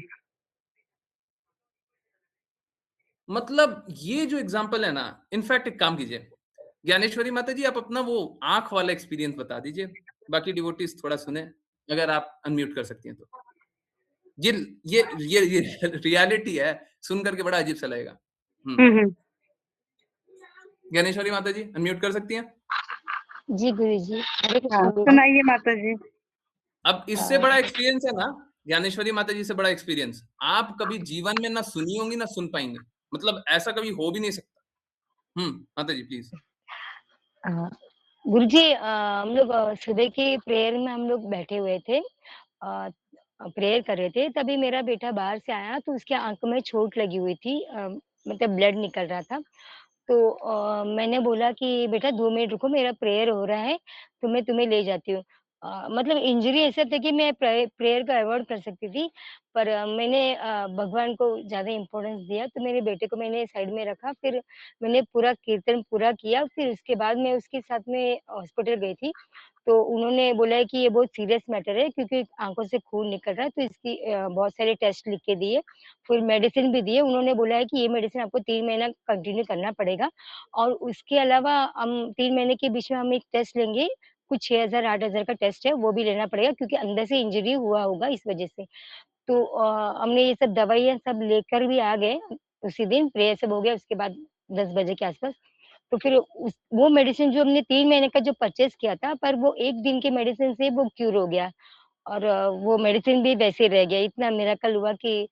मतलब ये जो एग्ज़ाम्पल है ना, इनफैक्ट एक काम कीजिए, ज्ञानेश्वरी माता जी आप अपना वो आँख वाला एक्सपीरियंस बता दीजिए, बाकी डिवोटीज़ थोड़ा सुनें, अगर आप अनम्यूट कर सकती हैं तो। ये ये रियलिटी है, सुन कर के बड़ा अजीब सा लगेगा। हुँ, हुँ, हुँ, ज्ञानेश्वरी माता जी अनम्यूट कर सकती हैं? जी गुरुजी, हरे हाँ, कृष्ण गुरुजी। सुनाइए माताजी। अब इससे बड़ा एक्सपीरियंस है ना, ज्ञानेश्वरी माता जी से बड़ा एक्सपीरियंस, आप कभी जीवन में ना सुनी होंगी, ना सुन पाएँगे। मतलब ऐसा कभी हो भी नहीं सकता। माता जी प्लीज़। हाँ, गुरुजी हम लोग सुबह की प्रेयर में हम लोग बैठे हुए थे। प्रेयर कर रहे थे, तभी मेरा बेटा बाहर से आया तो उसकी आँख में चोट लगी हुई थी मतलब ब्लड निकल रहा था। तो मैंने बोला कि बेटा 2 मिनट रुको मेरा प्रेयर हो रहा है, तो मैं तुम्हें ले जाती हूँ। मतलब इंजरी ऐसा था कि मैं प्रेयर को अवॉइड कर सकती थी, पर मैंने भगवान को ज़्यादा इम्पोर्टेंस दिया, तो मेरे बेटे को मैंने साइड में रखा, फिर मैंने पूरा कीर्तन पूरा किया, फिर उसके बाद मैं उसके साथ में हॉस्पिटल गई थी। तो उन्होंने बोला है कि ये बहुत सीरियस मैटर है क्योंकि आँखों से खून निकल रहा है, तो इसकी बहुत सारे टेस्ट लिख के दिए, फिर मेडिसिन भी दिए। उन्होंने बोला है कि ये मेडिसिन आपको 3 महीना कंटिन्यू करना पड़ेगा और उसके अलावा हम 3 महीने के बीच में हम एक टेस्ट लेंगे, कुछ 6,000 8,000 का टेस्ट है, वो भी लेना पड़ेगा क्योंकि अंदर से इंजरी हुआ होगा इस वजह से। तो हमने ये सब दवाइयाँ सब लेकर भी आ गए, उसी दिन प्रेयर सब हो गया उसके बाद 10 बजे के आस-पास। तो फिर उस वो मेडिसिन जो हमने 3 महीने का जो परचेज़ किया था, पर वो 1 दिन के मेडिसिन से वो क्यूर हो गया और वो मेडिसिन भी वैसे ही रह गया। इतना मिरेकल हुआ कि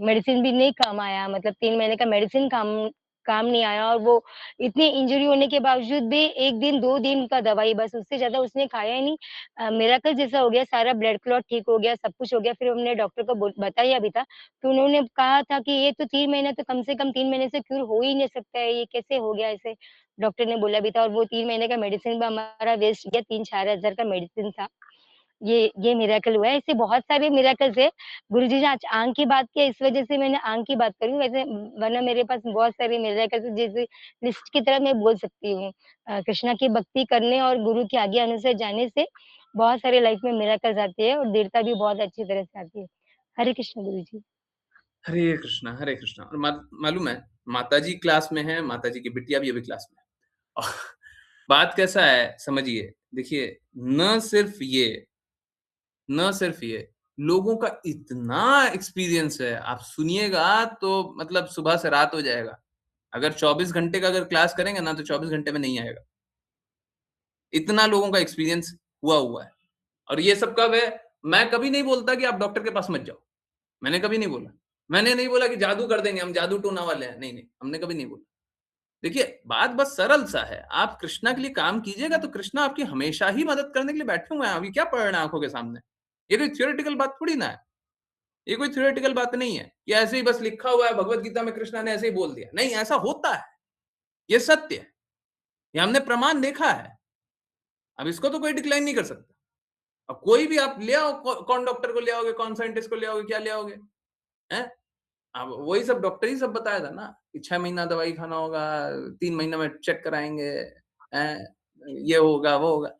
मेडिसिन भी नहीं काम आया मतलब 3 महीने का मेडिसिन काम काम नहीं आया और वो इतनी इंजरी होने के बावजूद भी 1 दिन 2 दिन का दवाई बस उससे ज़्यादा उसने खाया ही नहीं। मिरेकल जैसा हो गया, सारा ब्लड क्लॉट ठीक हो गया, सब कुछ हो गया। फिर हमने डॉक्टर को बताया भी था, तो उन्होंने कहा था कि ये तो 3 महीने तो कम से कम 3 महीने से क्यूर हो ही नहीं सकता है, ये कैसे हो गया ऐसे? डॉक्टर ने बोला भी था और वो 3 महीने का मेडिसिन भी हमारा वेस्ट गया, 3-4 हज़ार का मेडिसिन था। ये मिरेकल हुआ है, ऐसे बहुत सारे मिरेकल्स हैं। गुरुजी ने आज आँख की बात की है, इस वज़ह से मैंने आँख की बात करी, वैसे वरना मेरे पास बहुत सारे मिरेकल्स हैं, जैसे लिस्ट की तरह मैं बोल सकती हूँ। कृष्णा की भक्ति करने और गुरु की आज्ञा अनुसार जाने से बहुत सारे लाइफ में मिरेकल्स आते हैं और दृढ़ता भी बहुत अच्छी तरह से आती है। हरे कृष्ण गुरुजी। हरे कृष्णा और मालूम है, माताजी क्लास में है, माताजी की बिटिया भी अभी क्लास में है। और बात कैसा है समझिए, देखिए न सिर्फ ये, लोगों का इतना एक्सपीरियंस है, आप सुनिएगा तो मतलब सुबह से रात हो जाएगा। अगर 24 घंटे का अगर क्लास करेंगे ना, तो 24 घंटे में नहीं आएगा। इतना लोगों का एक्सपीरियंस हुआ है। और ये सब कब है? मैं कभी नहीं बोलता कि आप डॉक्टर के पास मत जाओ। मैंने कभी नहीं बोला। मैंने नहीं बोला कि जादू कर देंगे, हम जादू टोना वाले हैं। नहीं, हमने कभी नहीं बोला। देखिए, बात बस सरल सा है। आप कृष्णा के लिए काम कीजिएगा तो कृष्णा आपकी हमेशा ही मदद करने के लिए बैठे हुए हैं। अभी क्या पढ़ रहे हैं आँखों के सामने? ये कोई थ्योरेटिकल बात थोड़ी ना है। ये कोई थ्योरेटिकल बात नहीं है कि ऐसे ही बस लिखा हुआ है भगवत गीता में कृष्णा ने ऐसे ही बोल दिया। नहीं, ऐसा होता है। ये सत्य है। ये हमने प्रमाण देखा है। अब इसको तो कोई डिक्लाइन नहीं कर सकता। अब कोई भी आप ले आओ, कौन डॉक्टर को ले आओगे, कौन साइंटिस्ट को ले आओगे, क्या ले आओगे? हैं? अब वही सब डॉक्टर ही सब बताया था ना कि 6 महीना दवाई खाना होगा, 3 महीना में चेक कराएँगे, हैं? ये होगा, वो होगा।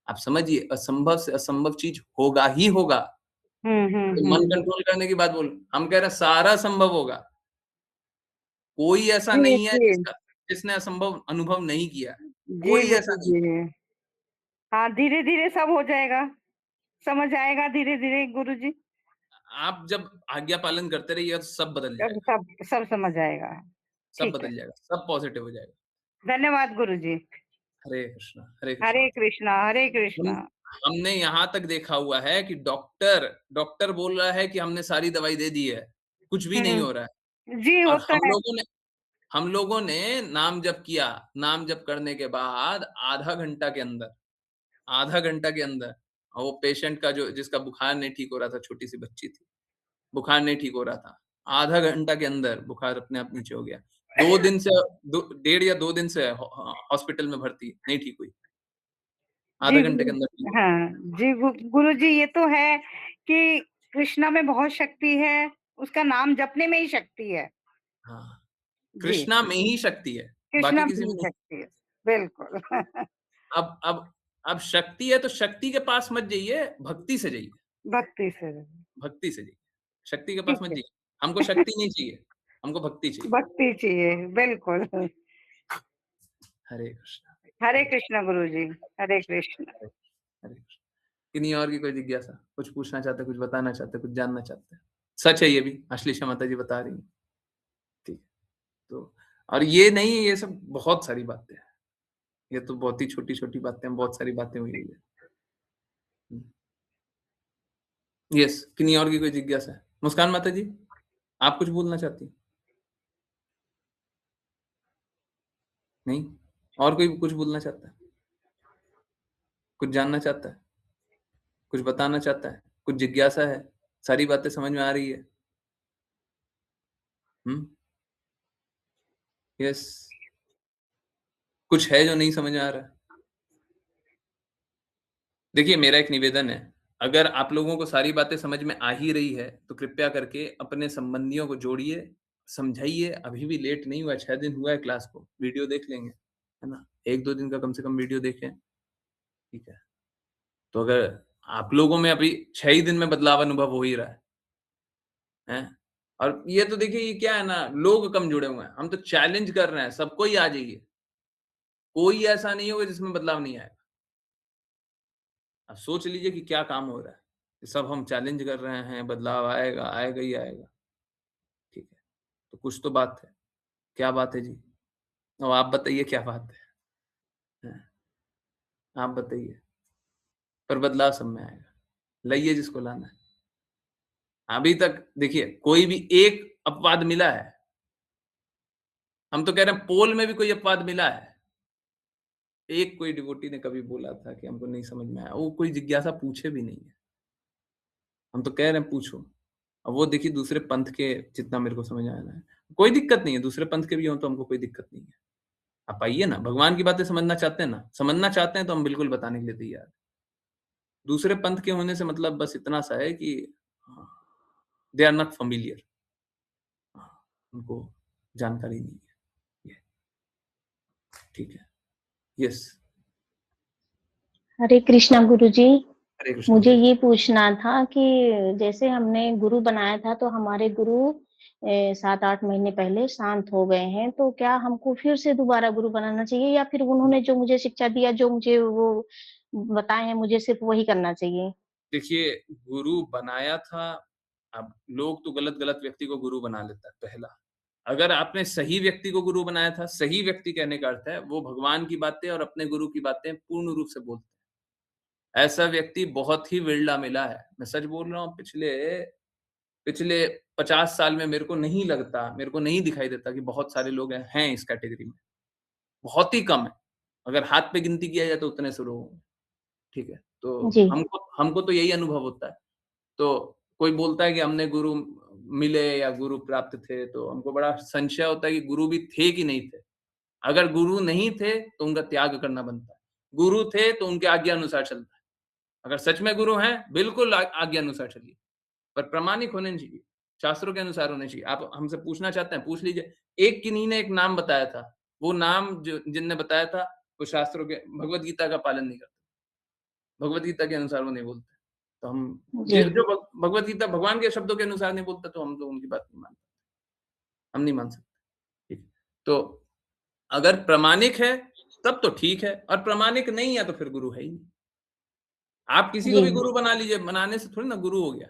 आप समझिए असंभव से असंभव चीज़ होगा ही होगा। हुँ, हुँ, तो मन हुँ। कंट्रोल करने की बात बोलूँ, हम कह रहे हैं सारा संभव होगा। कोई ऐसा जी, नहीं है जी। जिसने असंभव अनुभव नहीं किया है। जी, कोई ऐसा नहीं। गुरुजी। हाँ, धीरे-धीरे सब हो जाएगा। समझ आएगा धीरे-धीरे गुरुजी। आप जब आज्ञा पालन करते रहिए तो सब बदल अब जाएगा, सब सब समझ आएगा। सब ठीक है। बदल जाएगा, सब पॉजिटिव हो जाएगा। धन्यवाद गुरुजी। हरे कृष्णा हरे माता। कृष्णा, हरे हम कृष्णा। हमने यहाँ तक देखा हुआ है कि डॉक्टर बोल रहा है कि हमने सारी दवाई दे दी है, कुछ भी नहीं हुँ। हो रहा है जी, और होता है। हम लोगों ने नाम जप किया, नाम जप करने के बाद आधा घंटा के अंदर और वो पेशेंट का जो जिसका बुखार नहीं ठीक हो रहा था, छोटी सी बच्ची थी, बुखार नहीं ठीक हो रहा था, आधा घंटा के अंदर बुखार अपने आप नीचे हो गया। 2 दिन से डेढ़ या 2 दिन से हॉस्पिटल में भर्ती, नहीं ठीक हुई, आधे जी घंटे के गुरु, अंदर ठीक हो गई। हाँ जी गुरु जी, ये तो है कि कृष्णा में बहुत शक्ति है, उसका नाम जपने में ही शक्ति है। हाँ, जी, कृष्णा में ही शक्ति है, बाकी कृष्णा में किसी में ही नहीं। शक्ति है, बिल्कुल। अब शक्ति है तो शक्ति के पास मत जाइए, भक्ति से जाइए, भक्ति से, भक्ति से जाइए। शक्ति के पास ठीक मत है, जाइए। हमको शक्ति नहीं चाहिए, हमको भक्ति चाहिए। भक्ति चाहिए, बिल्कुल। हरे कृष्णा, हरे हरे कृष्णा गुरु जी, हरे कृष्ण। हरे हरे कृष्ण। किन्हीं और की कोई जिज्ञासा? कुछ पूछना चाहते, कुछ बताना चाहते, कुछ जानना चाहते हैं? सच है ये भी, अश्लीषा माता जी बता रही हैं। ठीक है, तो और ये नहीं, ये सब बहुत सारी बातें हैं। ये तो बहुत ही छोटी-छोटी बातें हैं, बहुत सारी बातें हुई हुई है। हुँ। यस, किन्हीं और की कोई जिज्ञासा है? मुस्कान माता जी, आप कुछ बोलना चाहती हैं? नहीं? और कोई कुछ बोलना चाहता है? कुछ जानना चाहता है? कुछ बताना चाहता है? कुछ जिज्ञासा है? सारी बातें समझ में आ रही है? हुँ? यस। कुछ है जो नहीं समझ में आ रहा है? देखिए, मेरा एक निवेदन है, अगर आप लोगों को सारी बातें समझ में आ ही रही है, तो कृपया करके अपने संबंधियों को जोड़िए, समझाइए, अभी भी लेट नहीं हुआ है, 6 दिन हुआ है क्लास को, वीडियो देख लेंगे, है ना? 1-2 दिन का कम से कम वीडियो देखें, ठीक है? तो अगर आप लोगों में अभी 6 ही दिन में बदलाव अनुभव हो ही रहा है, हैं? और ये तो देखिए ये क्या है ना, लोग कम जुड़े हुए हैं, हम तो चैलेंज कर रहे हैं, सबको ही आ जाइए, कोई ऐसा नहीं होगा जिसमें बदलाव नहीं आएगा। अब सोच लीजिए कि क्या काम हो रहा है, कि सब हम चैलेंज कर रहे हैं, बदलाव आएगा, आएगा ही आएगा, ठीक है? तो कुछ तो बात है, क्या बात है जी? अब आप बताइए क्या बात है? हैं? आप बताइए, पर बदलाव सब में आएगा, लाइए जिसको लाना है। अभी तक देखिए कोई भी एक अपवाद मिला है, हम तो कह रहे हैं पोल में भी कोई अपवाद मिला है। एक कोई डिवोटी ने कभी बोला था कि हमको नहीं समझ में आया, वो कोई जिज्ञासा पूछे भी नहीं है। हम तो कह रहे हैं पूछो। अब वो देखिए दूसरे पंथ के जितना मेरे को समझ आया है, कोई दिक्कत नहीं है, दूसरे पंथ के भी हों तो हमको कोई दिक्कत नहीं है। आप आइए ना, भगवान की बातें समझना चाहते हैं ना, समझना चाहते हैं तो हम बिल्कुल बताने के लिए तैयार हैं। दूसरे पंथ के होने से मतलब बस इतना सा है कि दे आर नॉट फ़ैमिलियर, उनको जानकारी नहीं है। ये ठीक है। यस, हरे कृष्णा गुरु जी। हरे कृष्ण मुझे माता जी। ये पूछना था कि जैसे हमने गुरु बनाया था तो हमारे गुरु 7-8 महीने पहले शांत हो गए हैं, तो क्या हमको फिर से दोबारा गुरु बनाना चाहिए या फिर उन्होंने जो मुझे शिक्षा दिया, जो मुझे वो बताए हैं, मुझे सिर्फ़ वही करना चाहिए? देखिए, गुरु बनाया था, अब लोग तो गलत-गलत व्यक्ति को गुरु बना लेता है, पहला। अगर आपने सही व्यक्ति को गुरु बनाया था, सही व्यक्ति कहने का अर्थ है, वो भगवान की बातें और अपने गुरु की बातें पूर्ण रूप से बोलता है। ऐसा व्यक्ति बहुत ही विरला मिला है। मैं सच बोल रहा हूँ, पिछले पिछले 50 साल में मेरे को नहीं लगता, मेरे को नहीं दिखाई देता कि बहुत सारे लोग हैं इस कैटेगरी में। बहुत ही कम है। अगर हाथ पे गिनती किया जाए तो उतने से लोग होंगे, ठीक है? तो जी, हमको हमको तो यही अनुभव होता है। तो कोई बोलता है कि हमने गुरु मिले या गुरु प्राप्त थे, तो हमको बड़ा संशय होता है कि गुरु भी थे कि नहीं थे? अगर गुरु नहीं थे, तो उनका त्याग करना बनता है। गुरु थे, तो उनके आज्ञा अनुसार चलता है। अगर सच में गुरु हैं, बिल्कुल आज्ञा अनुसार चलिए, पर प्रामाणिक होने चाहिए, शास्त्रों के अनुसार होने चाहिए। आप हमसे पूछना चाहते हैं, पूछ लीजिए। एक किन्हीं ने एक नाम बताया था, वो नाम जो जिनने बताया था, वो शास्त्रों के भगवत गीता का पालन नहीं करते। भगवत गीता के अनुसार वो नहीं बोलते। तो हम जी, जो भगवत गीता भगवान के शब्दों के अनुसार नहीं बोलता, तो हम तो उनकी बात नहीं मानते। हम नहीं मान सकते। ठीक है। तो अगर प्रामाणिक है, तब तो ठीक है, और प्रामाणिक नहीं है तो फिर गुरु है ही नहीं। आप किसी को जी, भी गुरु बना लीजिए, बनाने से थोड़ी ना गुरु हो गया।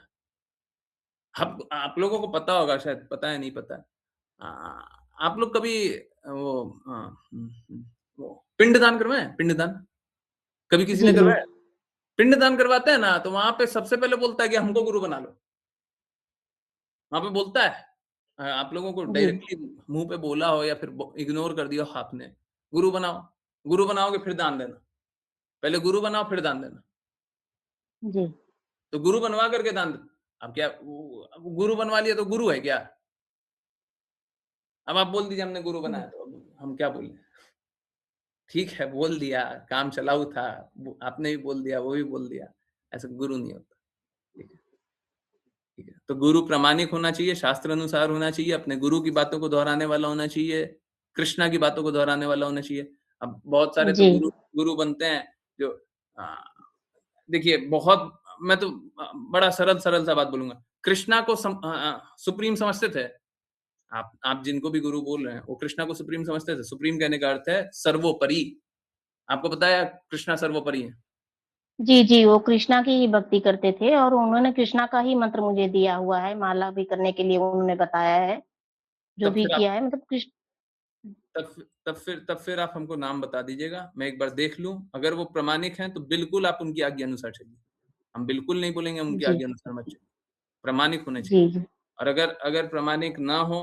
आप लोगों को पता होगा, शायद पता है, नहीं पता है। आप लोग कभी वो वो पिंडदान करवाएँ हैं? पिंडदान? कभी किसी ने जी, जी, करवाया है? पिंडदान करवाते हैं ना, तो वहाँ पे सबसे पहले बोलता है कि हमको गुरु बना लो। वहाँ पे बोलता है। आप लोगों को जी, डायरेक्टली मुँह पे बोला हो या फिर इग्नोर कर दिया हो आपने, गुरु बनाओ। गुरु बनाओगे फिर दान देना। पहले गुरु बनाओ फिर दान देना। जी। तो गुरु बनवा करके दान दे। अब क्या गुरु बनवा लिया तो गुरु है क्या? अब आप बोल दीजिए हमने गुरु बनाया, तो अब हम क्या बोले? ठीक है, बोल दिया, काम चलाऊ था, वो आपने भी बोल दिया, वो भी बोल दिया, ऐसा गुरु नहीं होता। ठीक है, ठीक है। तो गुरु प्रामाणिक होना चाहिए, शास्त्र अनुसार होना चाहिए, अपने गुरु की बातों को दोहराने वाला होना चाहिए, कृष्णा की बातों को दोहराने वाला होना चाहिए। अब बहुत सारे तो जी। गुरु गुरु बनते हैं जो अ, देखिए बहुत मैं तो बड़ा सरल-सरल सा बात बोलूँगा। कृष्णा को सुप्रीम समझते थे। आप जिनको भी गुरु बोल रहे हैं, वो कृष्णा को सुप्रीम समझते थे। सुप्रीम कहने का अर्थ है सर्वोपरि। आपको पता है कृष्णा सर्वोपरि है। जी, जी, वो कृष्णा की ही भक्ति करते थे और उन्होंने कृष्णा का ही मंत्र मुझे दिया हुआ है, माला भी करने के लिए उन्होंने बताया है, जो तब भी फिर आप किया है मतलब कृष्ण तब फिर आप हमको नाम बता दीजिएगा, मैं एक बार देख लूँ, अगर वो प्रामाणिक हैं तो बिल्कुल आप उनकी आज्ञा अनुसार चलिए। हम बिल्कुल नहीं बोलेंगे उनकी जी, आज्ञा अनुसार मत चलिए, प्रामाणिक होने चाहिए। जी, जी, और अगर अगर प्रामाणिक ना हो,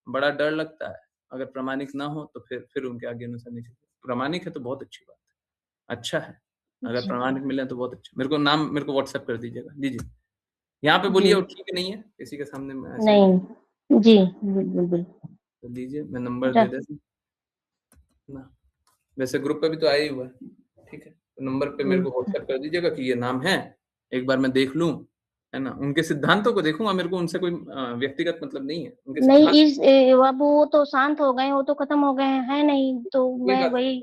बड़ा डर लगता है, अगर प्रामाणिक ना हो तो फिर उनके आज्ञा अनुसार नहीं चलिए। प्रामाणिक है तो बहुत अच्छी बात है, अच्छा है, अगर जी, प्रामाणिक मिले तो बहुत अच्छा। मेरे को व्हाट्सएप कर दीजिएगा, लीजिए। यहाँ पे जी, बोलिए वो ठीक नहीं है, किसी के सामने में ऐसे नहीं, जी, बिल्कुल, बिल्कुल। तो दीजिए, मैं नंबर र दे देता हूँ ना। वैसे ग्रुप पे भी तो आया ही हुआ है, ठीक है? तो नंबर पे मेरे को हुँ, व्हाट्सएप कर दीजिएगा कि ये नाम है, एक बार मैं देख लूँ, है ना? उनके सिद्धांतों को देखूँगा, मेरे को उनसे कोई व्यक्तिगत मतलब नहीं है, उनके नहीं सिद्धांत अब वो तो शांत हो गए, वो तो खत्म हो गए हैं नहीं, तो कोई मैं बात नहीं, वही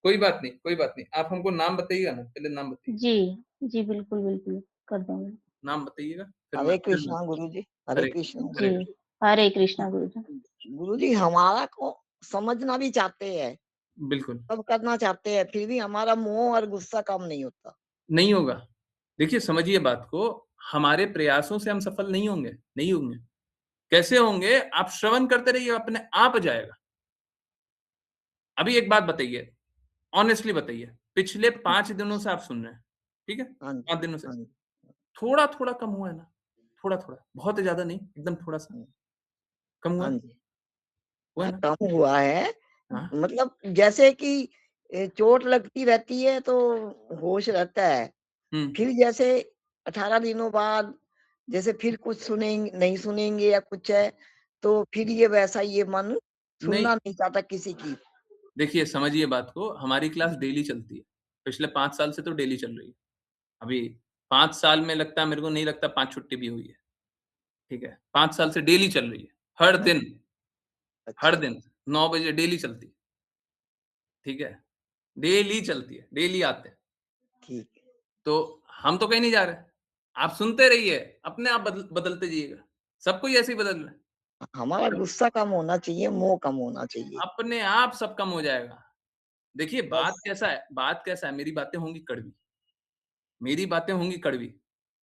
कोई बात नहीं, कोई बात नहीं। आप हमको नाम बताइएगा ना, पहले नाम बताइए, जी, जी, बिल्कुल, बिल्कुल, कर दूँगी। नाम बताइएगा, हरे फिर मैं कृष्णा गुरुजी, हरे हरे कृष्णा। जी, हरे कृष्ण, हरे कृष्णा गुरुजी। गुरुजी हमारा को समझना भी चाहते हैं, बिल्कुल, सब करना चाहते हैं, फिर भी हमारा मोह और गुस्सा कम नहीं होता। नहीं होगा। देखिए समझिए बात को, हमारे प्रयासों से हम सफल नहीं होंगे, नहीं होंगे। कैसे होंगे? आप श्रवण करते रहिए, अपने आप जाएगा। अभी एक बात बताइए, ऑनेस्टली बताइए, पिछले 5 दिनों से आप सुन रहे हैं, ठीक है? हाँ जी, 5 दिनों से। हाँ जी, थोड़ा-थोड़ा कम हुआ है ना? थोड़ा-थोड़ा, बहुत ज़्यादा नहीं, एकदम थोड़ा-सा हुँ, कम हुआ हाँ है? जी। हुआ है हाँ, ना? कम हुआ है, हाँ, मतलब जैसे कि चोट लगती रहती है तो होश रहता है, हुँ, फिर जैसे 18 दिनों बाद जैसे फिर कुछ नहीं सुनेंगे या कुछ है, तो फिर ये वैसा ये मन नहीं, सुनना नहीं चाहता किसी की। देखिए समझिए बात को, हमारी क्लास डेली चलती है। पिछले 5 साल से तो डेली चल रही है। अभी 5 साल में लगता है मेरे को नहीं लगता 5 छुट्टी भी हुई है, ठीक है? 5 साल से डेली चल रही है, हर अच्छा, दिन 9 बजे डेली चलती है, ठीक है? डेली चलती है, डेली आते हैं। ठीक है। तो हम तो कहीं नहीं जा रहे। आप सुनते रहिए, अपने आप बदलते जाइएगा। सब कोई ऐसे ही बदल रहा है। हमारा सब गुस्सा कम होना चाहिए, मोह कम होना चाहिए। अपने आप सब कम हो जाएगा। देखिए बस बात कैसा है, मेरी बातें होंगी कड़वी, मेरी बातें होंगी कड़वी।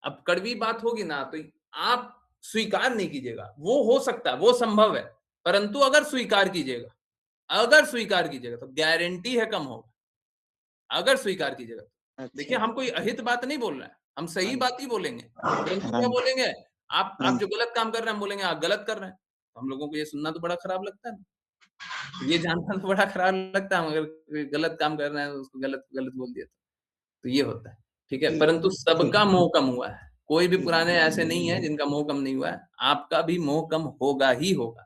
अब कड़वी बात होगी ना तो आप स्वीकार नहीं कीजिएगा। वो हो सकता है, वो संभव है, परंतु अगर स्वीकार कीजिएगा तो गारंटी है कम होगा। अगर स्वीकार कीजिएगा तो। देखिए अच्छा, हम कोई अहित बात नहीं बोल रहे हैं, हम हाँ सही जी, बात ही बोलेंगे। परंतु हाँ क्या जी, बोलेंगे? हाँ आप जो जी, गलत काम कर रहे हैं हम बोलेंगे आप गलत कर रहे हैं। तो हम लोगों को ये सुनना तो बड़ा खराब लगता है ना। ये जानना तो बड़ा खराब लगता है हम अगर कोई गलत काम कर रहे हैं तो उसको गलत गलत बोल दिया तो ये होता है। ठीक है? ठीक, परंतु ठीक, सबका मोह कम हुआ है। कोई भी ठीक, पुराने ऐसे नहीं है जिनका मोह कम नहीं हुआ है। आपका भी मोह कम होगा ही होगा।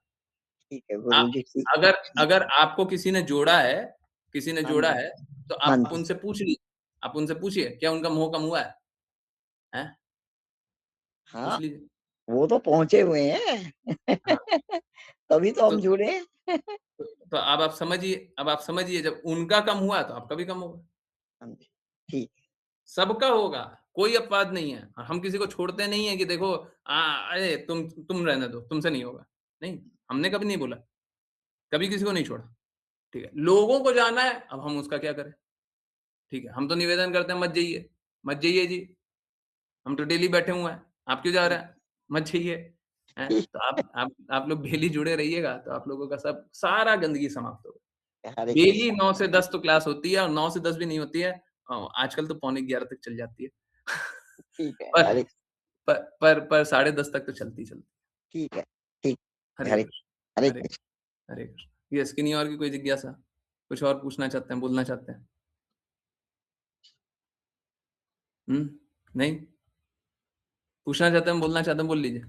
ठीक है आ गुरुजी, ठीक, अगर ठीक, अगर आपको किसी ने हाँ जोड़ा जी, है, तो हाँ आप जी, उनसे पूछ लीजिए आप उनसे पूछिए, क्या उनका मोह कम हुआ है? हैं? पूछ हाँ, लीजिए। वो तो पहुँचे हुए हैं। हाँ, तभी तो तो हम जुड़े हैं। तो अब आप समझिए जब उनका कम हुआ तो आपका भी कम होगा। हाँ जी, ठीक, सबका होगा, कोई अपवाद नहीं है। हम किसी को छोड़ते नहीं है कि देखो अरे तुम रहने दो, तुमसे नहीं होगा। नहीं, हमने कभी नहीं बोला, कभी किसी को नहीं छोड़ा। ठीक है, लोगों को जाना है, अब हम उसका क्या करें? ठीक है, हम तो निवेदन करते हैं मत जाइए जी, हम तो डेली बैठे हुए हैं, आप क्यों जा रहे ठीक, हैं? मत जाइए। हैं? ठीक तो आप लोग डेली जुड़े रहिएगा, तो आप लोगों का सब सारा गंदगी समाप्त होगा। है, हरे डेली कृष्णा, 9 से 10 तो क्लास होती है और 9 से 10 भी नहीं होती है। आजकल तो पौने 11 तक चल जाती है। ठीक है, पर हरे पर साढ़े 10 तक तो चलती ही चलती ठीक है, ठीक, है। हरे हरे हरे कृष्ण। हरे कृष्ण। यस, किन्हीं और की कोई जिज्ञासा? कुछ और पूछना चाहते हैं, बोलना चाहते हैं? हुँ? नहीं? पूछना चाहते हैं, बोलना चाहते हैं, बोल लीजिए।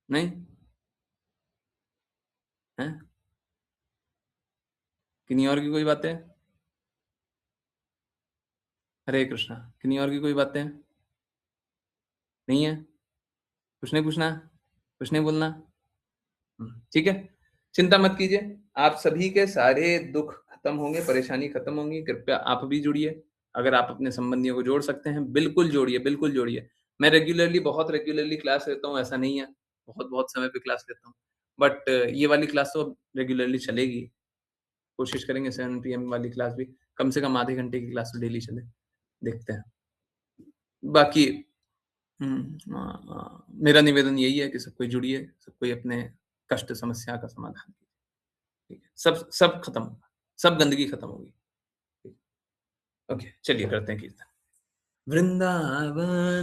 नहीं? हैं? किन्हीं और की कोई बातें? हरे कृष्णा। किन्हीं और की कोई बातें? नहीं है? कुछ नहीं पूछना? कुछ नहीं बोलना? ठीक है? चिंता मत कीजिए, आप सभी के सारे दुःख खत्म होंगे, परेशानी खत्म होंगी, कृपया आप भी जुड़िए। अगर आप अपने संबंधियों को जोड़ सकते हैं, बिल्कुल जोड़िए, बिल्कुल जोड़िए। मैं बहुत रेगुलरली क्लास लेता हूँ, ऐसा नहीं है, बहुत-बहुत समय पे क्लास लेता हूँ। बट ये वाली क्लास तो अब रेगुलरली चलेगी। कोशिश करेंगे 7 पीएम वाली क्लास भी, कम से कम आधे घंटे की क्लास तो डेली चले, देखते हैं। बाकी मेरा निवेदन यही है कि सब कोई जुड़िए, सब कोई अपने कष्ट समस्या का समाधान कीजिए, ठीक है? सब सब खत्म होगा, सब गंदगी खत्म होगी। ठीक, ओके, चलिए करते हैं कीर्तन। वृंदावन